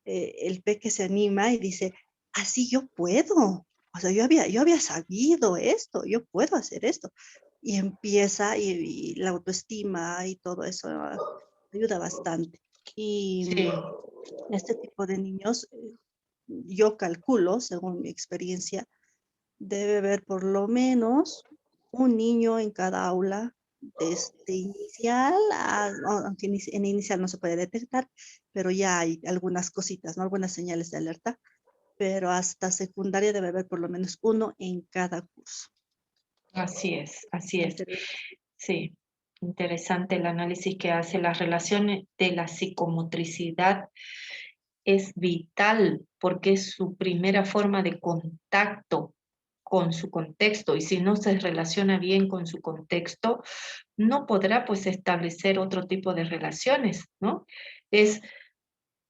Speaker 15: el peque se anima y dice, así yo puedo. O sea, yo había sabido esto, yo puedo hacer esto. Y empieza y la autoestima y todo eso ayuda bastante. Y este tipo de niños, yo calculo, según mi experiencia, debe haber por lo menos un niño en cada aula, desde inicial, aunque en inicial no se puede detectar, pero ya hay algunas cositas, ¿no? Algunas señales de alerta, pero hasta secundaria debe haber por lo menos uno en cada curso.
Speaker 2: Así es, así es. Sí. Interesante el análisis que hace. Las relaciones de la psicomotricidad es vital porque es su primera forma de contacto con su contexto, y si no se relaciona bien con su contexto, no podrá pues establecer otro tipo de relaciones, ¿no? Es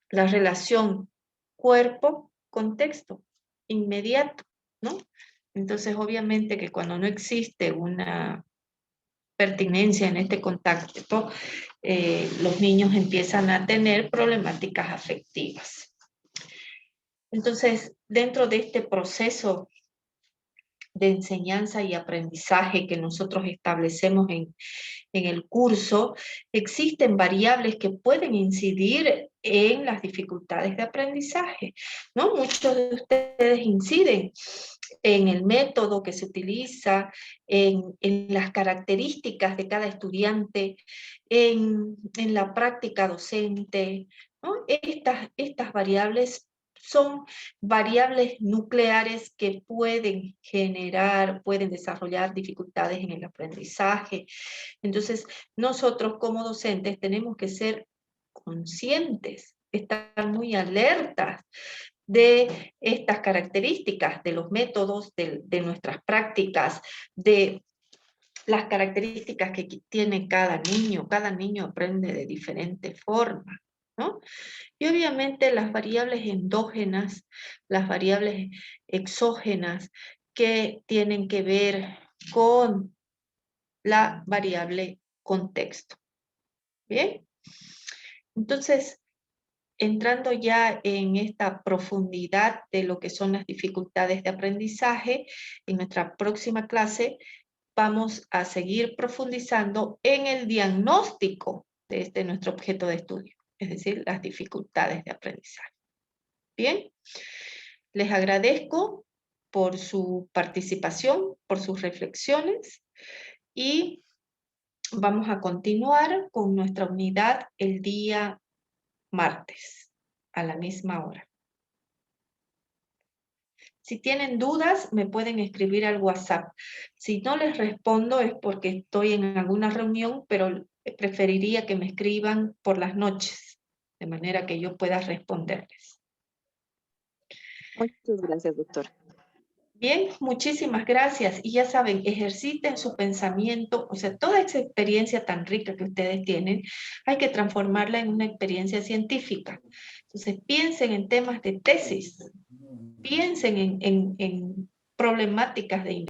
Speaker 2: la relación cuerpo-contexto, inmediato, ¿no? Entonces, obviamente que cuando no existe una pertinencia en este contacto, los niños empiezan a tener problemáticas afectivas. Entonces, dentro de este proceso de enseñanza y aprendizaje que nosotros establecemos en el curso, existen variables que pueden incidir en las dificultades de aprendizaje, ¿no? Muchos de ustedes inciden en el método que se utiliza, en las características de cada estudiante, en la práctica docente, ¿no? Estas variables son variables nucleares que pueden generar, pueden desarrollar dificultades en el aprendizaje. Entonces, nosotros como docentes tenemos que ser conscientes, estar muy alertas de estas características, de los métodos, de nuestras prácticas, de las características que tiene cada niño aprende de diferente forma, ¿no? Y obviamente las variables endógenas, las variables exógenas que tienen que ver con la variable contexto. ¿Bien? Entonces, entrando ya en esta profundidad de lo que son las dificultades de aprendizaje, en nuestra próxima clase vamos a seguir profundizando en el diagnóstico de nuestro objeto de estudio, es decir, las dificultades de aprendizaje. Bien, les agradezco por su participación, por sus reflexiones, y vamos a continuar con nuestra unidad el día martes, a la misma hora. Si tienen dudas, me pueden escribir al WhatsApp. Si no les respondo es porque estoy en alguna reunión, pero preferiría que me escriban por las noches, de manera que yo pueda responderles.
Speaker 16: Muchas gracias, doctora.
Speaker 2: Bien, muchísimas gracias. Y ya saben, ejerciten su pensamiento, o sea, toda esa experiencia tan rica que ustedes tienen, hay que transformarla en una experiencia científica. Entonces, piensen en temas de tesis, piensen en problemáticas de investigación.